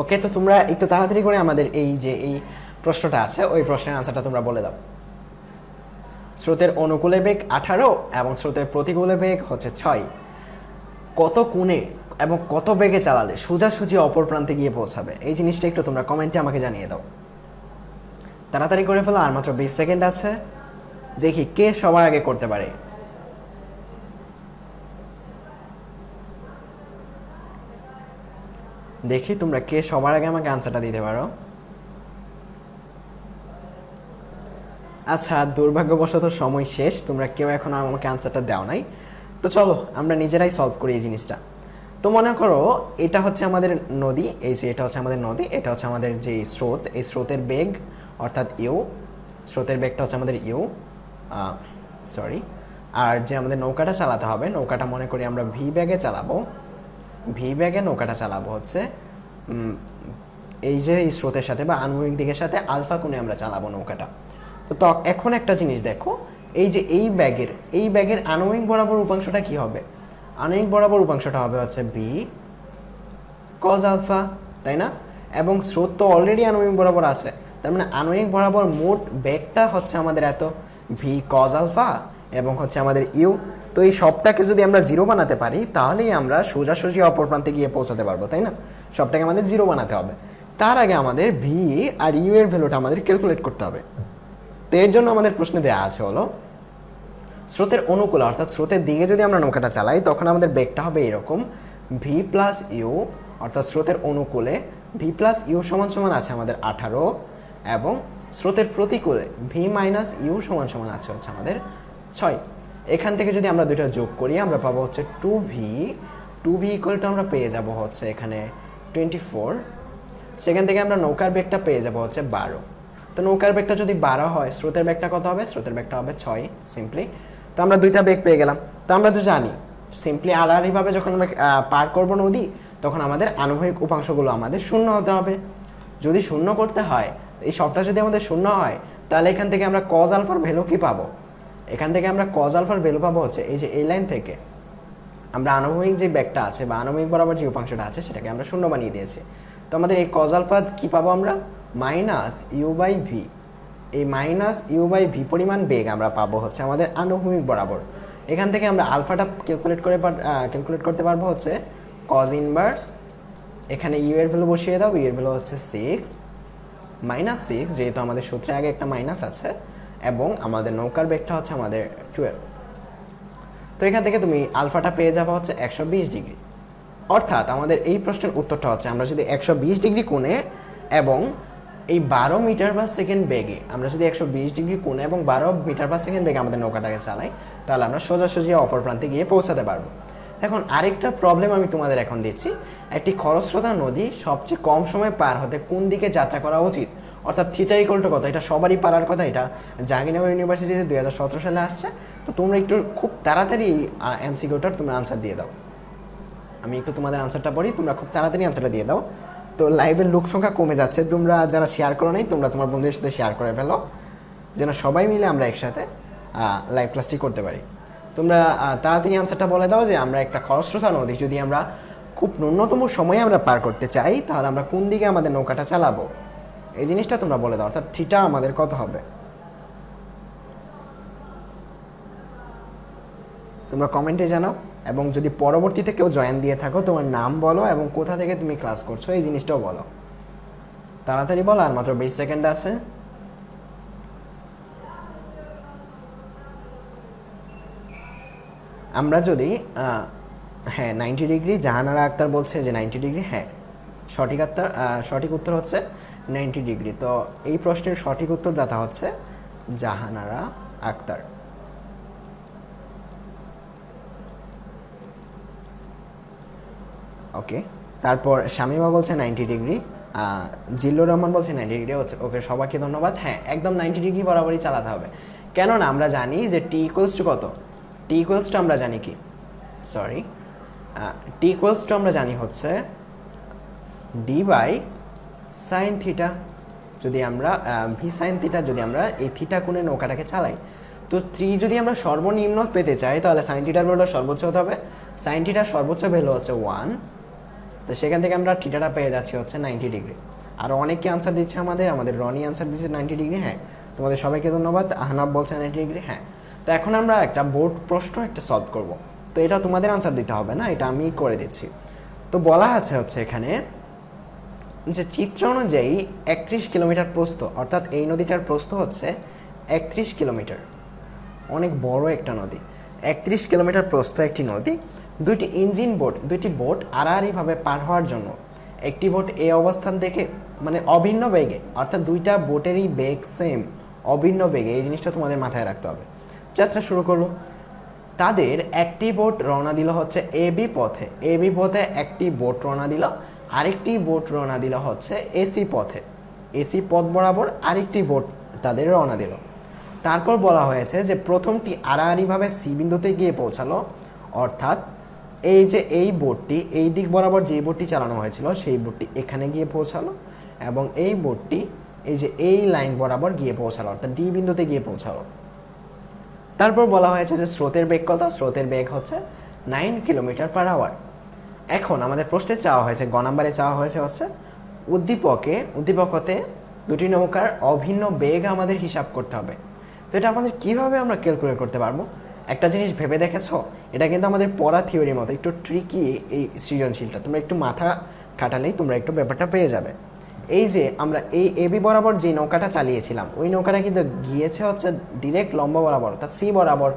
Okay, তো তোমরা একটু তাড়াতাড়ি করে আমাদের এই যে এই প্রশ্নটা আছে, ওই প্রশ্নের আনসারটা তোমরা বলে দাও। স্রোতের অনুকূলে বেগ 18 এবং স্রোতের প্রতিকূলে বেগ হচ্ছে 6, কত কোণে এবং কত বেগে চালালে সোজাসুজি অপর প্রান্তে গিয়ে পৌঁছাবে, এই জিনিসটা একটু তোমরা কমেন্টে আমাকে জানিয়ে দাও। তাড়াতাড়ি করে ফেলো, আর মাত্র 20 সেকেন্ড আছে, দেখি কে সবার আগে করতে পারে। দেখি তোমরা কে সবার আগে আমাকে আনসারটা দিতে পারো। আচ্ছা, দুর্ভাগ্যবশত সময় শেষ, তোমরা কেউ এখন আমাকে আনসারটা দাও নাই। তো চলো আমরা নিজেরাই সলভ করি এই জিনিসটা। তো মনে করো এটা হচ্ছে আমাদের নদী, এই যে এটা হচ্ছে আমাদের নদী, এটা হচ্ছে আমাদের যে স্রোত, এই স্রোতের বেগ অর্থাৎ ইউ, স্রোতের বেগটা হচ্ছে আমাদের ইউ, আর যে আমাদের নৌকাটা চালাতে হবে, নৌকাটা মনে করি আমরা ভি ব্যাগে চালাবো, ভি ব্যাগে নৌকাটা চালাবো হচ্ছে এই যে এই স্রোতের সাথে বা আনুভূমিক দিকের সাথে আলফা কোণে আমরা চালাবো নৌকাটা। তো এখন একটা জিনিস দেখো, এই যে এই ব্যাগের আনুভূমিক বরাবর উপাংশটা কি হবে, আনুভূমিক বরাবর উপাংশটা হবে হচ্ছে বি কজ আলফা, তাই না? এবং স্রোত তো অলরেডি আনুভূমিক বরাবর আছে, তার মানে আনুভূমিক বরাবর মোট বেগটা হচ্ছে আমাদের এত ভি কজ আলফা এবং হচ্ছে আমাদের ইউ। তো এই সবটাকে যদি আমরা 0 বানাতে পারি, তাহলেই আমরা সোজাসুজি অপর প্রান্তে গিয়ে পৌঁছাতে পারবো, তাই না? সবটাকে আমাদের 0 বানাতে হবে। তার আগে আমাদের ভি আর ইউ এর ভ্যালুটা আমাদের ক্যালকুলেট করতে হবে। তো এর জন্য আমাদের প্রশ্নে দেওয়া আছে হলো স্রোতের অনুকূলে অর্থাৎ স্রোতের দিকে যদি আমরা নৌকাটা চালাই তখন আমাদের বেগটা হবে এরকম ভি প্লাস ইউ, অর্থাৎ স্রোতের অনুকূলে ভি প্লাস ইউ সমান সমান আছে আমাদের 18 এবং স্রোতের প্রতিকূলে ভি মাইনাস ইউ সমান সমান আছে হচ্ছে আমাদের 6। এখান থেকে যদি আমরা দুইটা যোগ করি আমরা পাবো হচ্ছে 2v ইকুয়াল টু আমরা পেয়ে যাব হচ্ছে এখানে 24। সেখান থেকে আমরা নৌকার বেগটা পেয়ে যাব হচ্ছে 12। তো নৌকার বেগটা যদি 12 হয় স্রোতের বেগটা কত হবে? স্রোতের বেগটা হবে 6 সিম্পলি। তো আমরা দুইটা বেগ পেয়ে গেলাম। তো আমরা তো জানি সিম্পলি আড়াআড়িভাবে যখন আমরা পার করবো নদী তখন আমাদের আনুভূমিক উপাংশগুলো আমাদের শূন্য হতে হবে। যদি শূন্য করতে হয়, এই সবটা যদি আমাদের শূন্য হয় তাহলে এখান থেকে আমরা কজ আলফার ভ্যালু কি পাবো? এখান থেকে আমরা কজ আলফার ভ্যালু পাবো হচ্ছে এই যে এই লাইন থেকে আমরা আনুভূমিক যে বেগটা আছে বা আনুভূমিক বরাবর যে উপাংশটা আছে সেটাকে আমরা শূন্য বানিয়ে দিয়েছি। তো আমাদের এই কজ আলফা কি পাবো আমরা? Minus u by v. এই মাইনাস ইউ বাই ভি পরিমাণ বেগ আমরা পাবো হচ্ছে আমাদের আনুভূমিক বরাবর। এখান থেকে আমরা আলফাটা ক্যালকুলেট করতে পারবো হচ্ছে কজ ইনভার্স, এখানে ইউ এর ভ্যালু বসিয়ে দাও, ইউ এর ভ্যালু হচ্ছে 6 মাইনাস 6 যেহেতু আমাদের সূত্রে আগে একটা মাইনাস আছে, এবং আমাদের নৌকার বেগটা হচ্ছে আমাদের 12। তো এখান থেকে তুমি আলফাটা পেয়ে যাবে হচ্ছে 120 ডিগ্রি। অর্থাৎ আমাদের এই প্রশ্নের উত্তরটা হচ্ছে আমরা যদি 120 ডিগ্রি কোণে এবং এই 12 মিটার পার সেকেন্ড বেগে আমরা যদি 120 ডিগ্রি কোণে এবং 12 মিটার পার সেকেন্ড বেগে আমাদের নৌকাটাকে চালাই তাহলে আমরা সোজাসুজি অপর প্রান্তে গিয়ে পৌঁছাতে পারবো। এখন আরেকটা প্রবলেম আমি তোমাদের এখন দিচ্ছি, একটি খরস্রোতা নদী সবচেয়ে কম সময় পার হতে কোন দিকে যাত্রা করা উচিত? অর্থাৎ থিটা ইকুয়াল টু কত? এটা সবারই পারার কথা, এটা জাহাঙ্গীরনগর ইউনিভার্সিটিতে 2017 সালে আসছে। তো তোমরা একটু খুব তাড়াতাড়ি এমসিকিউটার তোমরা আনসার দিয়ে দাও। আমি একটু তোমাদের আনসারটা পড়ি, তোমরা খুব তাড়াতাড়ি আনসারটা দিয়ে দাও। তো লাইভের লোক সংখ্যা কমে যাচ্ছে, তোমরা যারা শেয়ার করো নাই তোমরা তোমার বন্ধুদের সাথে শেয়ার করে ফেলো যেন সবাই মিলে আমরা একসাথে লাইভ ক্লাসটি করতে পারি। তোমরা তাড়াতাড়ি আনসারটা বলে দাও যে আমরা একটা খরস্রোতা নদী যদি আমরা খুব ন্যূনতম সময়ে আমরা পার করতে চাই তাহলে আমরা কোন দিকে আমাদের নৌকাটা চালাবো, এই জিনিসটা তোমরা বলে দাও। অর্থাৎ থিটা আমাদের কত হবে তোমরা কমেন্টে জানাও, এবং যদি পরবর্তীতে কেউ জয়েন দিয়ে থাকো তোমার নাম বলো এবং কোথা থেকে তুমি ক্লাস করছো এই জিনিসটাও বলো। তাড়াতাড়ি বলো, আর মাত্র 20 সেকেন্ড আছে। আমরা যদি হ্যাঁ 90 ডিগ্রি, জাহানারা আক্তার বলছে যে 90 ডিগ্রি, হ্যাঁ সঠিক উত্তর হচ্ছে 90 ডিগ্রি। তো এই প্রশ্নের সঠিক উত্তরদাতা হচ্ছে জাহানারা আক্তার। ওকে, তারপর শামিমা বলছে 90 ডিগ্রি, জিল্লুর রহমান বলছে 90 ডিগ্রি হচ্ছে। ওকে, সবাইকে ধন্যবাদ। হ্যাঁ, একদম 90 ডিগ্রি বরাবরই চালাতে হবে, কেননা আমরা জানি যে টি ইকুয়ালস টু কত? টি ইকুয়ালস টু আমরা জানি কি, সরি, টি ইকুয়ালস টু আমরা জানি হচ্ছে ডি বাই সাইন থিটা। যদি আমরা ভি সাইন থিটা যদি আমরা এই থিটা কোণে নৌকাটাকে চালাই, তো 3 যদি আমরা সর্বনিম্ন পেতে চাই তাহলে সাইন থিটার ভ্যালুটা সর্বোচ্চ হতে হবে। সাইন থিটার সর্বোচ্চ ভ্যালু হচ্ছে 1, তো সেখান থেকে আমরা থিটাটা পেয়ে যাচ্ছি হচ্ছে 90 ডিগ্রি। আর অনেকে আনসার দিচ্ছে, আমাদের রনি আনসার দিচ্ছে 90 ডিগ্রি। হ্যাঁ, তোমাদের সবাইকে ধন্যবাদ। আহনাব বলছে 90 ডিগ্রি। হ্যাঁ, তো এখন আমরা একটা বোর্ড প্রশ্ন একটা সলভ করব। তো এটা তোমাদের আনসার দিতে হবে না, এটা আমি করে দিচ্ছি। তো বলা আছে হচ্ছে এখানে যে চিত্র অনুযায়ী 31 কিলোমিটার প্রস্থ, অর্থাৎ এই নদীটার প্রস্থ হচ্ছে 31 কিলোমিটার, অনেক বড় একটা নদী। 31 কিলোমিটার প্রস্থ একটি নদী। দুইটি বোট আড়াআড়িভাবে পার হওয়ার জন্য একটি বোট এই অবস্থান থেকে মানে অভিন্ন বেগে, অর্থাৎ দুইটা বোটেরই বেগ সেম, অভিন্ন বেগে, এই জিনিসটা তোমাদের মাথায় রাখতে হবে। যাত্রা শুরু করলো। তাদের একটি বোট রওনা দিল হচ্ছে এবি পথে একটি বোট রওনা দিল, আরেকটি বোট রওনা দিল হচ্ছে এসি পথে, এসি পথ বরাবর আরেকটি বোট তাদের রওনা দিল। তারপর বলা হয়েছে যে প্রথমটি আড়াআড়িভাবে সি বিন্দুতে গিয়ে পৌঁছালো, অর্থাৎ এই যে এই বোটটি এই দিক বরাবর যে বোটটি চালানো হয়েছিল সেই বোটটি এখানে গিয়ে পৌঁছালো, এবং এই বোটটি এই যে এই লাইন বরাবর গিয়ে পৌঁছালো, অর্থাৎ ডি বিন্দুতে গিয়ে পৌঁছালো। তারপর বলা হয়েছে যে স্রোতের বেগ কত? স্রোতের বেগ হচ্ছে 9 কিলোমিটার পার আওয়ার। এখন আমাদের প্রশ্নে চাওয়া হয়েছে, গ নাম্বারে চাওয়া হয়েছে হচ্ছে উদ্দীপকতে দুটি নৌকার অভিন্ন বেগ আমাদের হিসাব করতে হবে। তো এটা আমাদের কীভাবে আমরা ক্যালকুলেট করতে পারবো? একটা জিনিস ভেবে দেখেছো, এটা কিন্তু আমাদের পড়া থিওরির মতো একটু ট্রিকি। এই সৃজনশীলটা তোমরা একটু মাথা খাটালেই তোমরা একটু ব্যাপারটা পেয়ে যাবে। এই যে আমরা এই এবি বরাবর যে নৌকাটা চালিয়েছিলাম ওই নৌকাটা কিন্তু গিয়েছে হচ্ছে ডিরেক্ট লম্ব বরাবর অর্থাৎ সি বরাবর,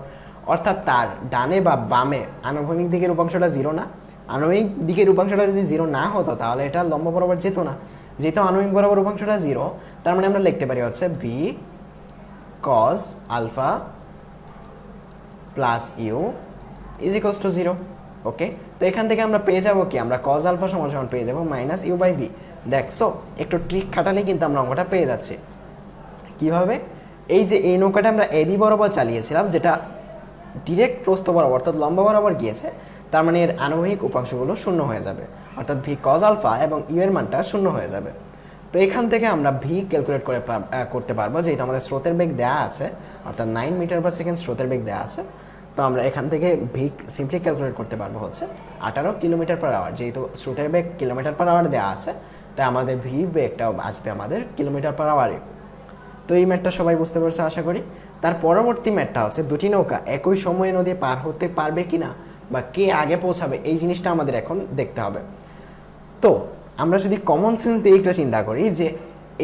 অর্থাৎ তার ডানে বা বামে আনুভূমিক দিকের উপাংশটা জিরো না। আনুভূমিক দিকের উপাংশটা যদি জিরো না হতো তাহলে এটা লম্ব বরাবর যেত না। যেহেতু আনুভূমিক বরাবর উপাংশটা জিরো, তার মানে আমরা লিখতে পারি হচ্ছে V cos alpha plus you is equals to zero. Okay, তো এখান থেকে আমরা পেয়ে যাবো কি, আমরা কজ আলফা সমান সমান পেয়ে যাবো মাইনাস ইউ বাই ভি। দেখছো একটু ট্রিক খাটালে কিন্তু আমরা অঙ্কটা পেয়ে যাচ্ছি। কিভাবে? এই যে এই নৌকাটা আমরা এবি বরাবর চালিয়েছিলাম, যেটা ডিরেক্ট প্রস্থ বরাবর অর্থাৎ লম্ব বরাবর গিয়েছে, তার মানে এর আনুভূমিক উপাংশগুলো শূন্য হয়ে যাবে, অর্থাৎ ভি কজ আলফা এবং ইউ এর মানটা শূন্য হয়ে যাবে। তো এখান থেকে আমরা ভি ক্যালকুলেট করতে পারবো, যেহেতু আমাদের স্রোতের বেগ দেওয়া আছে, অর্থাৎ 9 মিটার পার সেকেন্ড স্রোতের বেগ দেওয়া আছে। তো আমরা এখান থেকে ভি সিম্পলি ক্যালকুলেট করতে পারবো হচ্ছে 18 কিলোমিটার পার আওয়ার। যেহেতু স্রোতের বেগ কিলোমিটার পার আওয়ার দেওয়া আছে, তাই আমাদের ভি বেগটাও আসবে আমাদের কিলোমিটার পার আওয়ারে। তো এই ম্যাটটা সবাই বুঝতে পারছে আশা করি। তার পরবর্তী ম্যাটটা হচ্ছে দুটি নৌকা একই সময়ে নদী পার হতে পারবে কিনা বা কে আগে পৌঁছাবে, এই জিনিসটা আমাদের এখন দেখতে হবে। তো আমরা যদি কমন সেন্স দিয়ে একটু চিন্তা করি যে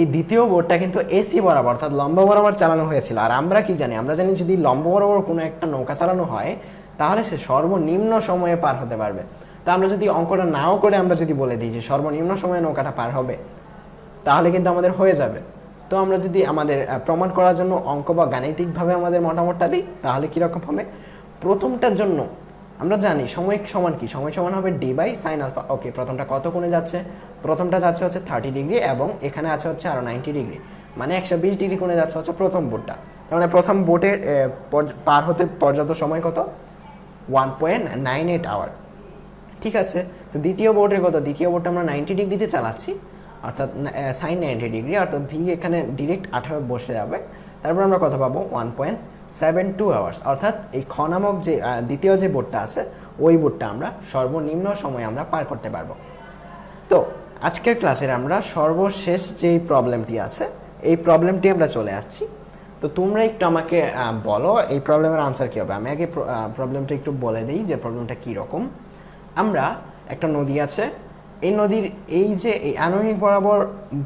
এই দ্বিতীয় বোটটা কিন্তু এসি বরাবর অর্থাৎ লম্ব বরাবর চালানো হয়েছিল, আর আমরা কি জানি, আমরা জানি যদি লম্ব বরাবর কোনো একটা নৌকা চালানো হয় তাহলে সে সর্বনিম্ন সময়ে পার হতে পারবে। তা আমরা যদি অঙ্কটা নাও করে আমরা যদি বলে দিই যে সর্বনিম্ন সময়ে নৌকাটা পার হবে, তাহলে কিন্তু আমাদের হয়ে যাবে। তো আমরা যদি আমাদের প্রমাণ করার জন্য অঙ্ক বা গাণিতিকভাবে আমাদের মতামতটা দিই, তাহলে কীরকম হবে? প্রথমটার জন্য আমরা জানি সময় সমান কি, সময় সমান হবে ডি বাই সাইন আলফা। ওকে, প্রথমটা কত কোণে যাচ্ছে? প্রথমটা যাচ্ছে হচ্ছে 30 ডিগ্রি এবং এখানে আছে হচ্ছে আরও 90 ডিগ্রি, মানে 120 ডিগ্রি কোণে যাচ্ছে হচ্ছে প্রথম বোটটা। তার মানে প্রথম বোটের পার হতে পর্যাপ্ত সময় কত? 1.98 আওয়ার। ঠিক আছে, তো দ্বিতীয় বোটের কত? দ্বিতীয় বোটটা আমরা 90 ডিগ্রিতে চালাচ্ছি, অর্থাৎ সাইন 90 ডিগ্রি, অর্থাৎ ভি এখানে ডিরেক্ট 18 বসে যাবে। তারপর আমরা কত পাবো? 1.72 আওয়ার্স। অর্থাৎ এই খ নামক যে দ্বিতীয় যে বোটটা আছে ওই বোটটা আমরা সর্বনিম্ন সময়ে আমরা পার করতে পারবো। তো আজকের ক্লাসের আমরা সর্বশেষ যেই প্রবলেমটি আছে এই প্রবলেমটি আমরা চলে আসছি। তো তোমরা একটু আমাকে বলো এই প্রবলেমের আনসার কী হবে। আমি আগে প্রবলেমটা একটু বলে দিই যে প্রবলেমটা কীরকম। আমরা একটা নদী আছে, এই নদীর এই যে এই আনুভূমিক বরাবর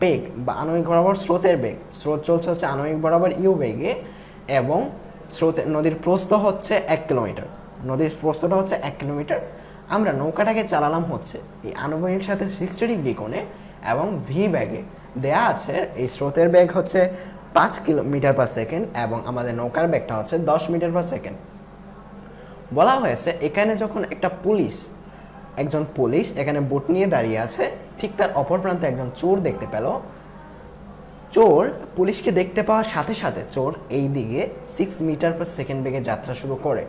বেগ বা আনুভূমিক বরাবর স্রোতের বেগ, স্রোত চলছে হচ্ছে আনুভূমিক বরাবর ইউ বেগে এবং নদীর প্রস্থ হচ্ছে 1 কিলোমিটার, নদীর প্রস্থটা হচ্ছে 1 কিলোমিটার। আমরা নৌকাটাকে চালালাম হচ্ছে এই আনুভূমিক সাথে 60 ডিগ্রি কোণে এবং ভি ব্যাগে দেয়া আছে এই স্রোতের বেগ হচ্ছে 5 কিলোমিটার পার সেকেন্ড এবং আমাদের নৌকার বেগটা হচ্ছে 10 মিটার পার সেকেন্ড। বলা হয়েছে এখানে যখন একজন পুলিশ এখানে বোট নিয়ে দাঁড়িয়ে আছে, ঠিক তার অপর প্রান্তে একজন চোর দেখতে পেল। চোর পুলিশকে দেখতে পাওয়ার সাথে সাথে চোর এই দিকে 6 মিটার পার সেকেন্ড বেগে যাত্রা শুরু করে।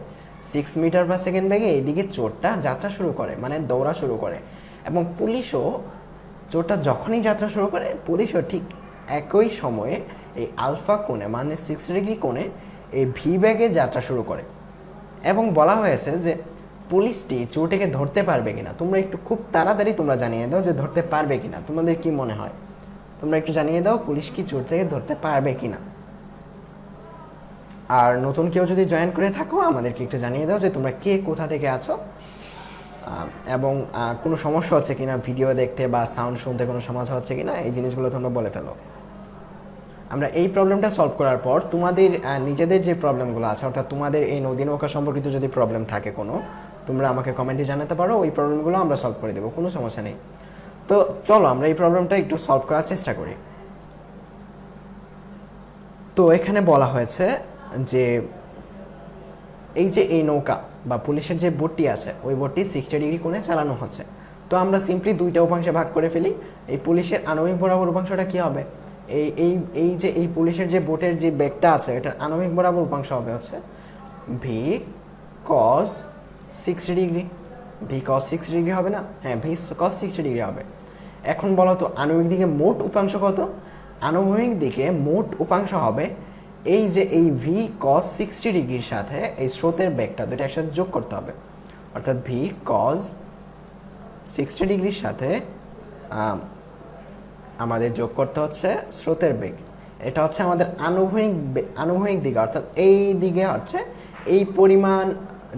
6 মিটার পার সেকেন্ড বেগে এইদিকে চোরটা যাত্রা শুরু করে, মানে দৌড়া শুরু করে। এবং পুলিশও চোরটা যখনই যাত্রা শুরু করে পুলিশও ঠিক একই সময়ে এই আলফা কোণে মানে 60 ডিগ্রি কোণে এই ভি ব্যাগে যাত্রা শুরু করে। এবং বলা হয়েছে যে পুলিশটি চোরটিকে ধরতে পারবে কিনা। তোমরা একটু খুব তাড়াতাড়ি তোমরা জানিয়ে দাও যে ধরতে পারবে কিনা, তোমাদের কি মনে হয়? তোমরা একটু জানিয়ে দাও পুলিশ কি চোর থেকে ধরতে পারবে কিনা। আর নতুন কেউ যদি জয়েন করে থাকো আমাদেরকে একটু জানিয়ে দাও যে তোমরা কে কোথা থেকে আছো এবং কোনো সমস্যা হচ্ছে কিনা ভিডিও দেখতে বা সাউন্ড শুনতে কোনো সমস্যা হচ্ছে কিনা, এই জিনিসগুলো তোমরা বলে ফেলো। আমরা এই প্রবলেমটা সলভ করার পর তোমাদের নিজেদের যে প্রবলেমগুলো আছে, অর্থাৎ তোমাদের এই নদী নৌকা সম্পর্কিত যদি প্রবলেম থাকে কোনো, তোমরা আমাকে কমেন্টে জানাতে পারো, ওই প্রবলেমগুলো আমরা সলভ করে দেবো, কোনো সমস্যা নেই। তো চলো আমরা এই প্রবলেমটা একটু সলভ করার চেষ্টা করি। তো এখানে বলা হয়েছে যে এই যে এই নৌকা বা পুলিশের যে বোটটি আছে ওই বোটটি 60 ডিগ্রি কোণে চালানো হচ্ছে। তো আমরা সিম্পলি দুইটা উপাংশে ভাগ করে ফেলি। এই পুলিশের আনুভূমিক বরাবর উপাংশটা কী হবে? এই পুলিশের যে বোটের যে বেগটা আছে এটার আনুভূমিক বরাবর উপাংশ হবে হচ্ছে ভি কস 60 ডিগ্রি। ভি কস 60 ডিগ্রি হবে না? হ্যাঁ, ভি কস 60 ডিগ্রি হবে। এখন বলো তো আনুভূমিক দিকে মোট উপাংশ কত? আনুভূমিক দিকে মোট উপাংশ হবে এই যে এই ভি কস 60 ডিগ্রির সাথে এই স্রোতের বেগটা দুটো একসাথে যোগ করতে হবে, অর্থাৎ ভি কস 60 ডিগ্রির সাথে আমাদের যোগ করতে হচ্ছে স্রোতের বেগ। এটা হচ্ছে আমাদের আনুভূমিক দিকে, অর্থাৎ এই দিকে হচ্ছে এই পরিমাণ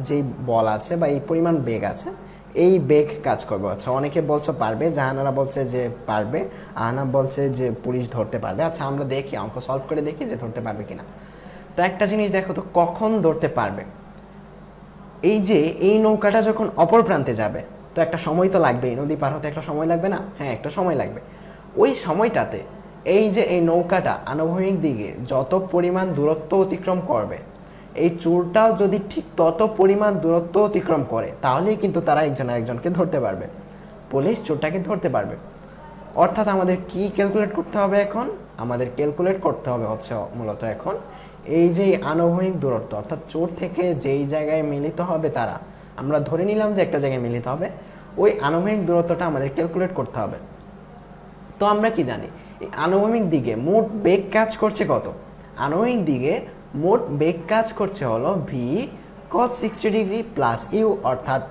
যে বল আছে বা এই পরিমাণ বেগ আছে এই বেগ কাজ করবে হচ্ছে। অনেকে বলছে পারবে, জাহানারা বলছে যে পারবে, আহনা বলছে যে পুলিশ ধরতে পারবে। আচ্ছা আমরা দেখি, অঙ্ক সলভ করে দেখি যে ধরতে পারবে কিনা। তো একটা জিনিস দেখো তো, কখন ধরতে পারবে? এই যে এই নৌকাটা যখন অপর প্রান্তে যাবে, তো একটা সময় তো লাগবে, এই নদী পার হতে একটা সময় লাগবে না? হ্যাঁ, একটা সময় লাগবে। ওই সময়টাতে এই যে এই নৌকাটা আনুভূমিক দিকে যত পরিমাণ দূরত্ব অতিক্রম করবে, এই চোরটাও যদি ঠিক তত পরিমাণ দূরত্ব অতিক্রম করে, তাহলেই কিন্তু তারা একজন আরেকজনকে ধরতে পারবে, পুলিশ চোরটাকে ধরতে পারবে। অর্থাৎ আমাদের কি ক্যালকুলেট করতে হবে এখন? আমাদের ক্যালকুলেট করতে হবে হচ্ছে মূলত এখন এই যে আনুভূমিক দূরত্ব, অর্থাৎ চোর থেকে যেই জায়গায় মিলিত হবে তারা, আমরা ধরে নিলাম যে একটা জায়গায় মিলিত হবে, ওই আনুভূমিক দূরত্বটা আমাদের ক্যালকুলেট করতে হবে। তো আমরা কি জানি, এই আনুভূমিক দিকে মোট বেগ কাজ করছে কত? আনুভূমিক দিকে মোট বেগ কাজ করছে হলো v cos 60 degree plus u, অর্থাৎ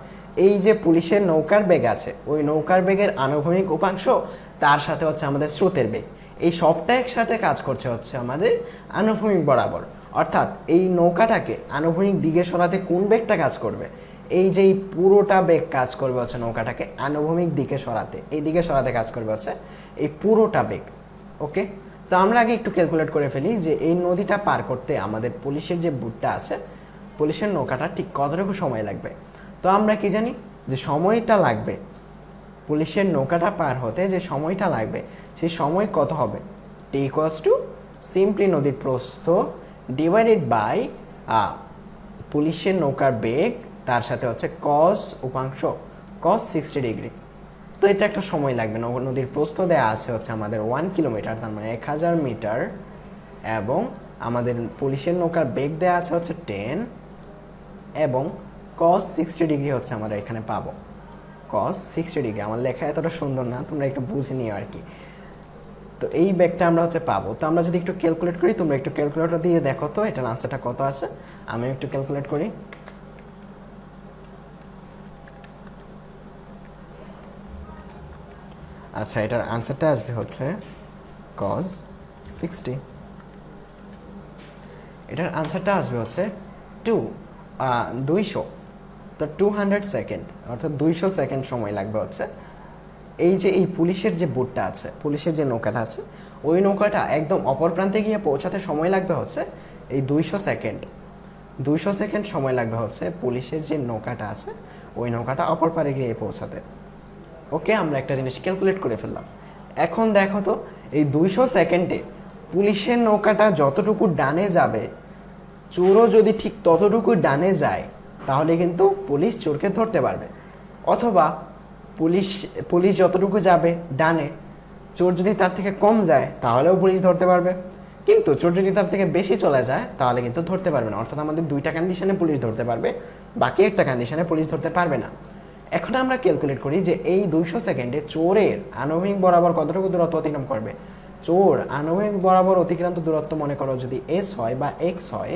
এই যে পুলিশের নৌকার বেগ আছে, ওই নৌকার বেগের আনুভূমিক উপাংশ তার সাথে হচ্ছে আমাদের স্রোতের বেগ, এই সবটা একসাথে কাজ করছে হচ্ছে আমাদের আনুভূমিক বরাবর। অর্থাৎ এই নৌকাটাকে আনুভূমিক দিকে সরাতে কোন বেগটা কাজ করবে? এই যে এই পুরোটা বেগ কাজ করবে হচ্ছে নৌকাটাকে আনুভূমিক দিকে সরাতে, এই দিকে সরাতে কাজ করবে হচ্ছে এই পুরোটা বেগ। ওকে, তো আমরা আগে একটু ক্যালকুলেট করে ফেলি যে এই নদীটা পার করতে আমাদের পুলিশের যে বুটটা আছে, পুলিশের নৌকাটা ঠিক কতটুকু সময় লাগবে। তো আমরা কি জানি যে সময়টা লাগবে, পুলিশের নৌকাটা পার হতে যে সময়টা লাগবে, সেই সময় কত হবে? টি ইকুয়ালস টু সিম্পলি নদীর প্রস্থ ডিভাইডেড বাই পুলিশের নৌকার বেগ, তার সাথে হচ্ছে কস উপাংশ cos 60 ডিগ্রি। তো এটা একটা সময় লাগবে। নদীর প্রস্থ দেয়া আছে হচ্ছে আমাদের 1 কিলোমিটার, তার মানে 1000 মিটার, এবং আমাদের পুলিশের নৌকার বেগ দেয়া আছে হচ্ছে 10, এবং cos 60 ডিগ্রি হচ্ছে আমরা এখানে পাবো। cos 60 ডিগ্রি, আমার লেখা এতটা সুন্দর না, তোমরা একটু বুঝে নিও আর কি। তো এই বেগটা আমরা হচ্ছে পাবো। তো আমরা যদি একটু ক্যালকুলেট করি, তোমরা একটু ক্যালকুলেটর দিয়ে দেখো তো এটার আনসারটা কত আছে। আমি একটু ক্যালকুলেট করি। আচ্ছা, এটার আনসারটা আসবে হচ্ছে cos 60, এটার আনসারটা আসবে হচ্ছে 200, তো 200 সেকেন্ড, অর্থাৎ 200 সেকেন্ড সময় লাগবে হচ্ছে এই যে এই পুলিশের যে বোটটা আছে, পুলিশের যে নৌকাটা আছে, ওই নৌকাটা একদম অপর প্রান্তে গিয়ে পৌঁছাতে সময় লাগবে হচ্ছে এই 200 সেকেন্ড। 200 সেকেন্ড সময় লাগবে হচ্ছে পুলিশের যে নৌকাটা আছে, ওই নৌকাটা অপর পারে গিয়ে পৌঁছাতে। ওকে, আমরা একটা জিনিস ক্যালকুলেট করে ফেললাম। এখন দেখো তো, এই 200 সেকেন্ডে পুলিশের নৌকাটা যতটুকু ডানে যাবে, চোরও যদি ঠিক ততটুকু ডানে যায়, তাহলে কিন্তু পুলিশ চোরকে ধরতে পারবে। অথবা পুলিশ যতটুকু যাবে ডানে, চোর যদি তার থেকে কম যায়, তাহলেও পুলিশ ধরতে পারবে। কিন্তু চোর যদি তার থেকে বেশি চলে যায়, তাহলে কিন্তু ধরতে পারবে না। অর্থাৎ আমাদের দুইটা কন্ডিশনে পুলিশ ধরতে পারবে, বাকি একটা কন্ডিশনে পুলিশ ধরতে পারবে না। এখন আমরা ক্যালকুলেট করি যে এই 200 সেকেন্ডে চোরের আনুভূমিক বরাবর কতটুকু দূরত্ব অতিক্রম করবে। চোর আনুভূমিক বরাবর অতিক্রান্ত দূরত্ব মনে করো যদি এস হয় বা এক্স হয়,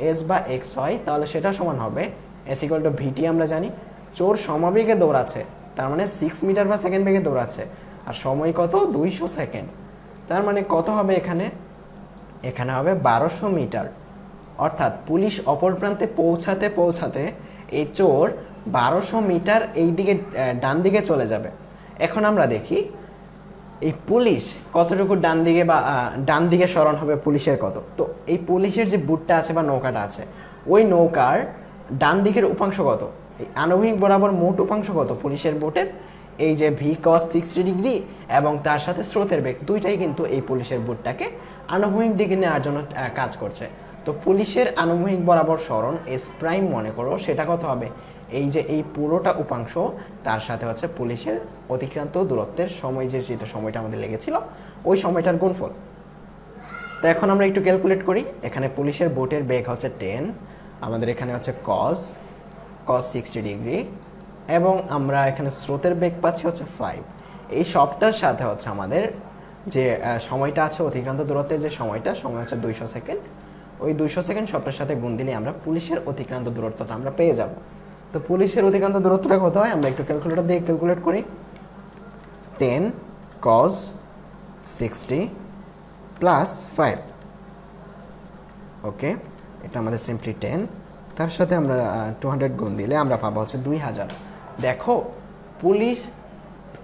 এস বা এক্স হয়, তাহলে সেটা সমান হবে এস ইকুয়াল টু ভিটি। আমরা জানি চোর সমবেগে দৌড়াচ্ছে, তার মানে 6 মিটার বা সেকেন্ড বেগে দৌড়াচ্ছে, আর সময় কত? 200 সেকেন্ড। তার মানে কত হবে এখানে? এখানে হবে 1200 মিটার। অর্থাৎ পুলিশ অপর প্রান্তে পৌঁছাতে পৌঁছাতে এই চোর 1200 মিটার এই দিকে ডান দিকে চলে যাবে। এখন আমরা দেখি এই পুলিশ কতটুকু ডান দিকে স্মরণ হবে, পুলিশের কত। তো এই পুলিশের যে বুটটা আছে বা নৌকাটা আছে, ওই নৌকার ডান দিকের উপাংশ কত? এই আনুভূমিক বরাবর মোট উপাংশ কত পুলিশের বোটের? এই যে ভি cos 60 ডিগ্রি এবং তার সাথে স্রোতের বেগ, দুইটাই কিন্তু এই পুলিশের বুটটাকে আনুভূমিক দিকে নেওয়ার জন্য কাজ করছে। তো পুলিশের আনুভূমিক বরাবর স্মরণ এস প্রাইম মনে করো, সেটা কত হবে? এই যে এই পুরোটা উপাংশ, তার সাথে হচ্ছে পুলিশের অতিক্রান্ত দূরত্বের সময়, যেটা সময়টা আমাদের লেগেছিল, ওই সময়টার গুণফল। তো এখন আমরা একটু ক্যালকুলেট করি। এখানে পুলিশের বোটের বেগ হচ্ছে 10, আমাদের এখানে হচ্ছে cos 60 ডিগ্রি, এবং আমরা এখানে স্রোতের বেগ পাচ্ছি হচ্ছে 5। এই সবটার সাথে হচ্ছে আমাদের যে সময়টা আছে, অতিক্রান্ত দূরত্বের যে সময়টা, সময় হচ্ছে 200 সেকেন্ড। ওই 200 সেকেন্ড সবটার সাথে গুণ দিলে আমরা পুলিশের অতিক্রান্ত দূরত্বটা আমরা পেয়ে যাব। তো পুলিশের অতিক্রান্ত দূরত্বটা কত হয়? আমরা একটু ক্যালকুলেটর দিয়ে ক্যালকুলেট করি। 10 cos 60 প্লাস 5। ওকে, এটা আমাদের সিম্পলি 10, তার সাথে আমরা 200 গুণ দিলে আমরা পাবো হচ্ছে 2000। দেখো পুলিশ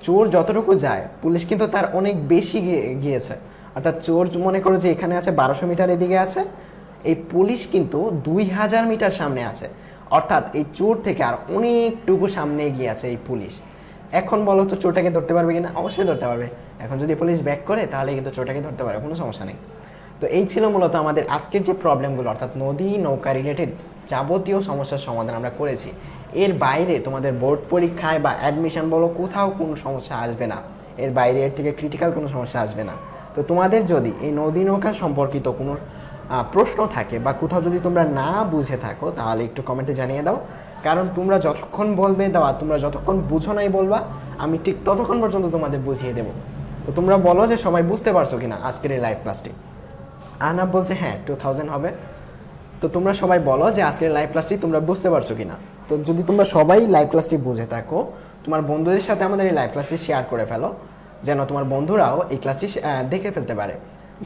চোর যতটুকু যায় পুলিশ কিন্তু তার অনেক বেশি গিয়েছে। অর্থাৎ চোর মনে করো যে এখানে আছে 1200 মিটার এদিকে আছে, এই পুলিশ কিন্তু 2000 মিটার সামনে আছে। অর্থাৎ এই চোর থেকে আর অনেকটুকু সামনে এগিয়ে আছে এই পুলিশ। এখন বলো তো চোরটাকে ধরতে পারবে কিনা? অবশ্যই ধরতে পারবে। এখন যদি পুলিশ ব্যাক করে তাহলে কিন্তু চোরটাকে ধরতে পারবে, কোনো সমস্যা নেই। তো এই ছিল মূলত আমাদের আজকের যে প্রবলেমগুলো, অর্থাৎ নদী নৌকা রিলেটেড যাবতীয় সমস্যার সমাধান আমরা করেছি। এর বাইরে তোমাদের বোর্ড পরীক্ষায় বা অ্যাডমিশন বলো কোথাও কোনো সমস্যা আসবে না, এর বাইরে এর থেকে ক্রিটিক্যাল কোনো সমস্যা আসবে না। তো তোমাদের যদি এই নদী নৌকা সম্পর্কিত কোনো প্রশ্ন থাকে বা কোথাও যদি তোমরা না বুঝে থাকো তাহলে একটু কমেন্টে জানিয়ে দাও। কারণ তোমরা যতক্ষণ বলবে দাও, তোমরা যতক্ষণ বুঝো নাই বলবা, আমি ঠিক ততক্ষণ পর্যন্ত তোমাদের বুঝিয়ে দেবো। তো তোমরা বলো যে সবাই বুঝতে পারছো কিনা আজকের এই লাইভ ক্লাসটি। আহনাব বলছে হ্যাঁ 2000 হবে। তো তোমরা সবাই বলো যে আজকের লাইভ ক্লাসটি তোমরা বুঝতে পারছো কিনা। তো যদি তোমরা সবাই লাইভ ক্লাসটি বুঝে থাকো, তোমার বন্ধুদের সাথে আমাদের এই লাইভ ক্লাসটি শেয়ার করে ফেলো, যেন তোমার বন্ধুরাও এই ক্লাসটি দেখে ফেলতে পারে।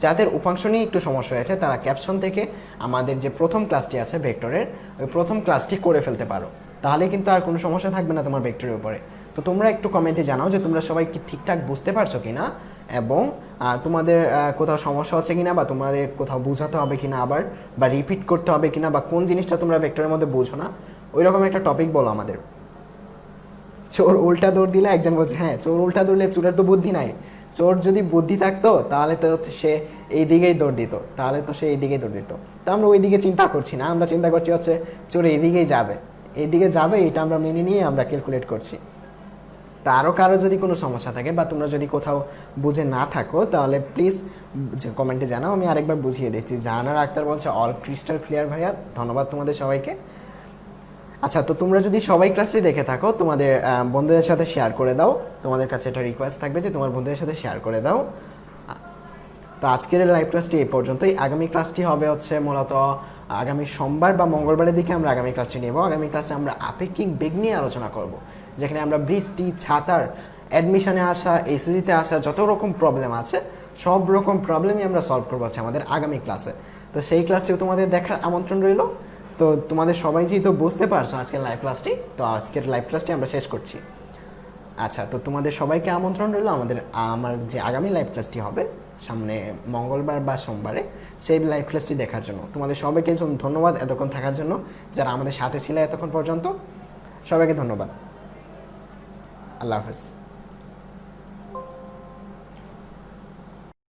যাদের উপাংশ নিয়ে একটু সমস্যা হয়েছে তারা ক্যাপশন থেকে আমাদের যে প্রথম ক্লাসটি আছে ভেক্টরের, ওই প্রথম ক্লাসটি করে ফেলতে পারো, তাহলে কিন্তু আর কোনো সমস্যা থাকবে না তোমার ভেক্টরের উপরে। তো তোমরা একটু কমেন্টে জানাও যে তোমরা সবাই কি ঠিকঠাক বুঝতে পারছো কিনা, এবং তোমাদের কোথাও সমস্যা হচ্ছে কিনা, বা তোমাদের কোথাও বোঝাতে হবে কিনা আবার, বা রিপিট করতে হবে কিনা, বা কোন জিনিসটা তোমরা ভেক্টরের মধ্যে বোঝো না, ওই রকম একটা টপিক বলো আমাদের। চোর উল্টা দৌড় দিলে একজন বলছে হ্যাঁ চোর উল্টা দৌড়লে চোরের তো বুদ্ধি নাই। চোর যদি বুদ্ধি থাকতো তাহলে তো সে এই দিকেই দৌড় দিত, তাহলে তো সে এই দিকেই দৌড় দিত। তো আমরা ওই দিকে চিন্তা করছি না, আমরা চিন্তা করছি হচ্ছে চোর এইদিকেই যাবে, এইদিকে যাবে, এটা আমরা মেনে নিয়ে আমরা ক্যালকুলেট করছি। তা আরও কারো যদি কোনো সমস্যা থাকে বা তোমরা যদি কোথাও বুঝে না থাকো তাহলে প্লিজ কমেন্টে জানাও, আমি আরেকবার বুঝিয়ে দিচ্ছি। জাহানারা আক্তার বলছে অল ক্রিস্টাল ক্লিয়ার ভাইয়া, ধন্যবাদ তোমাদের সবাইকে। আচ্ছা, তো তোমরা যদি সবাই ক্লাসটি দেখে থাকো তোমাদের বন্ধুদের সাথে শেয়ার করে দাও, তোমাদের কাছে একটা রিকোয়েস্ট থাকবে যে তোমার বন্ধুদের সাথে শেয়ার করে দাও। তো আজকের লাইভ ক্লাসটি এই পর্যন্তই। আগামী ক্লাসটি হবে হচ্ছে মূলত আগামী সোমবার বা মঙ্গলবারের দিকে আমরা আগামী ক্লাসটি নেব। আগামী ক্লাসে আমরা আপেক্ষিক বেগ নিয়ে আলোচনা করব, যেখানে আমরা বৃষ্টি, ছাতার, অ্যাডমিশনে আসা, এসএসসিতে আসা যত রকম প্রবলেম আছে সব রকম প্রবলেমই আমরা সলভ করবো হচ্ছে আমাদের আগামী ক্লাসে। তো সেই ক্লাসটিও তোমাদের দেখার আমন্ত্রণ রইল। তো তোমাদের সবাই যেহেতু বুঝতে পারছো আজকের লাইভ ক্লাসটি, তো আজকের লাইভ ক্লাসটি আমরা শেষ করছি। আচ্ছা, তো তোমাদের সবাইকে আমন্ত্রণ রইল আমার যে আগামী লাইভ ক্লাসটি হবে সামনে মঙ্গলবার বা সোমবারে, সেই লাইভ ক্লাসটি দেখার জন্য তোমাদের সবাইকে ধন্যবাদ এতক্ষণ থাকার জন্য, যারা আমাদের সাথে ছিল এতক্ষণ পর্যন্ত। সবাইকে ধন্যবাদ। আল্লাহ হাফেজ।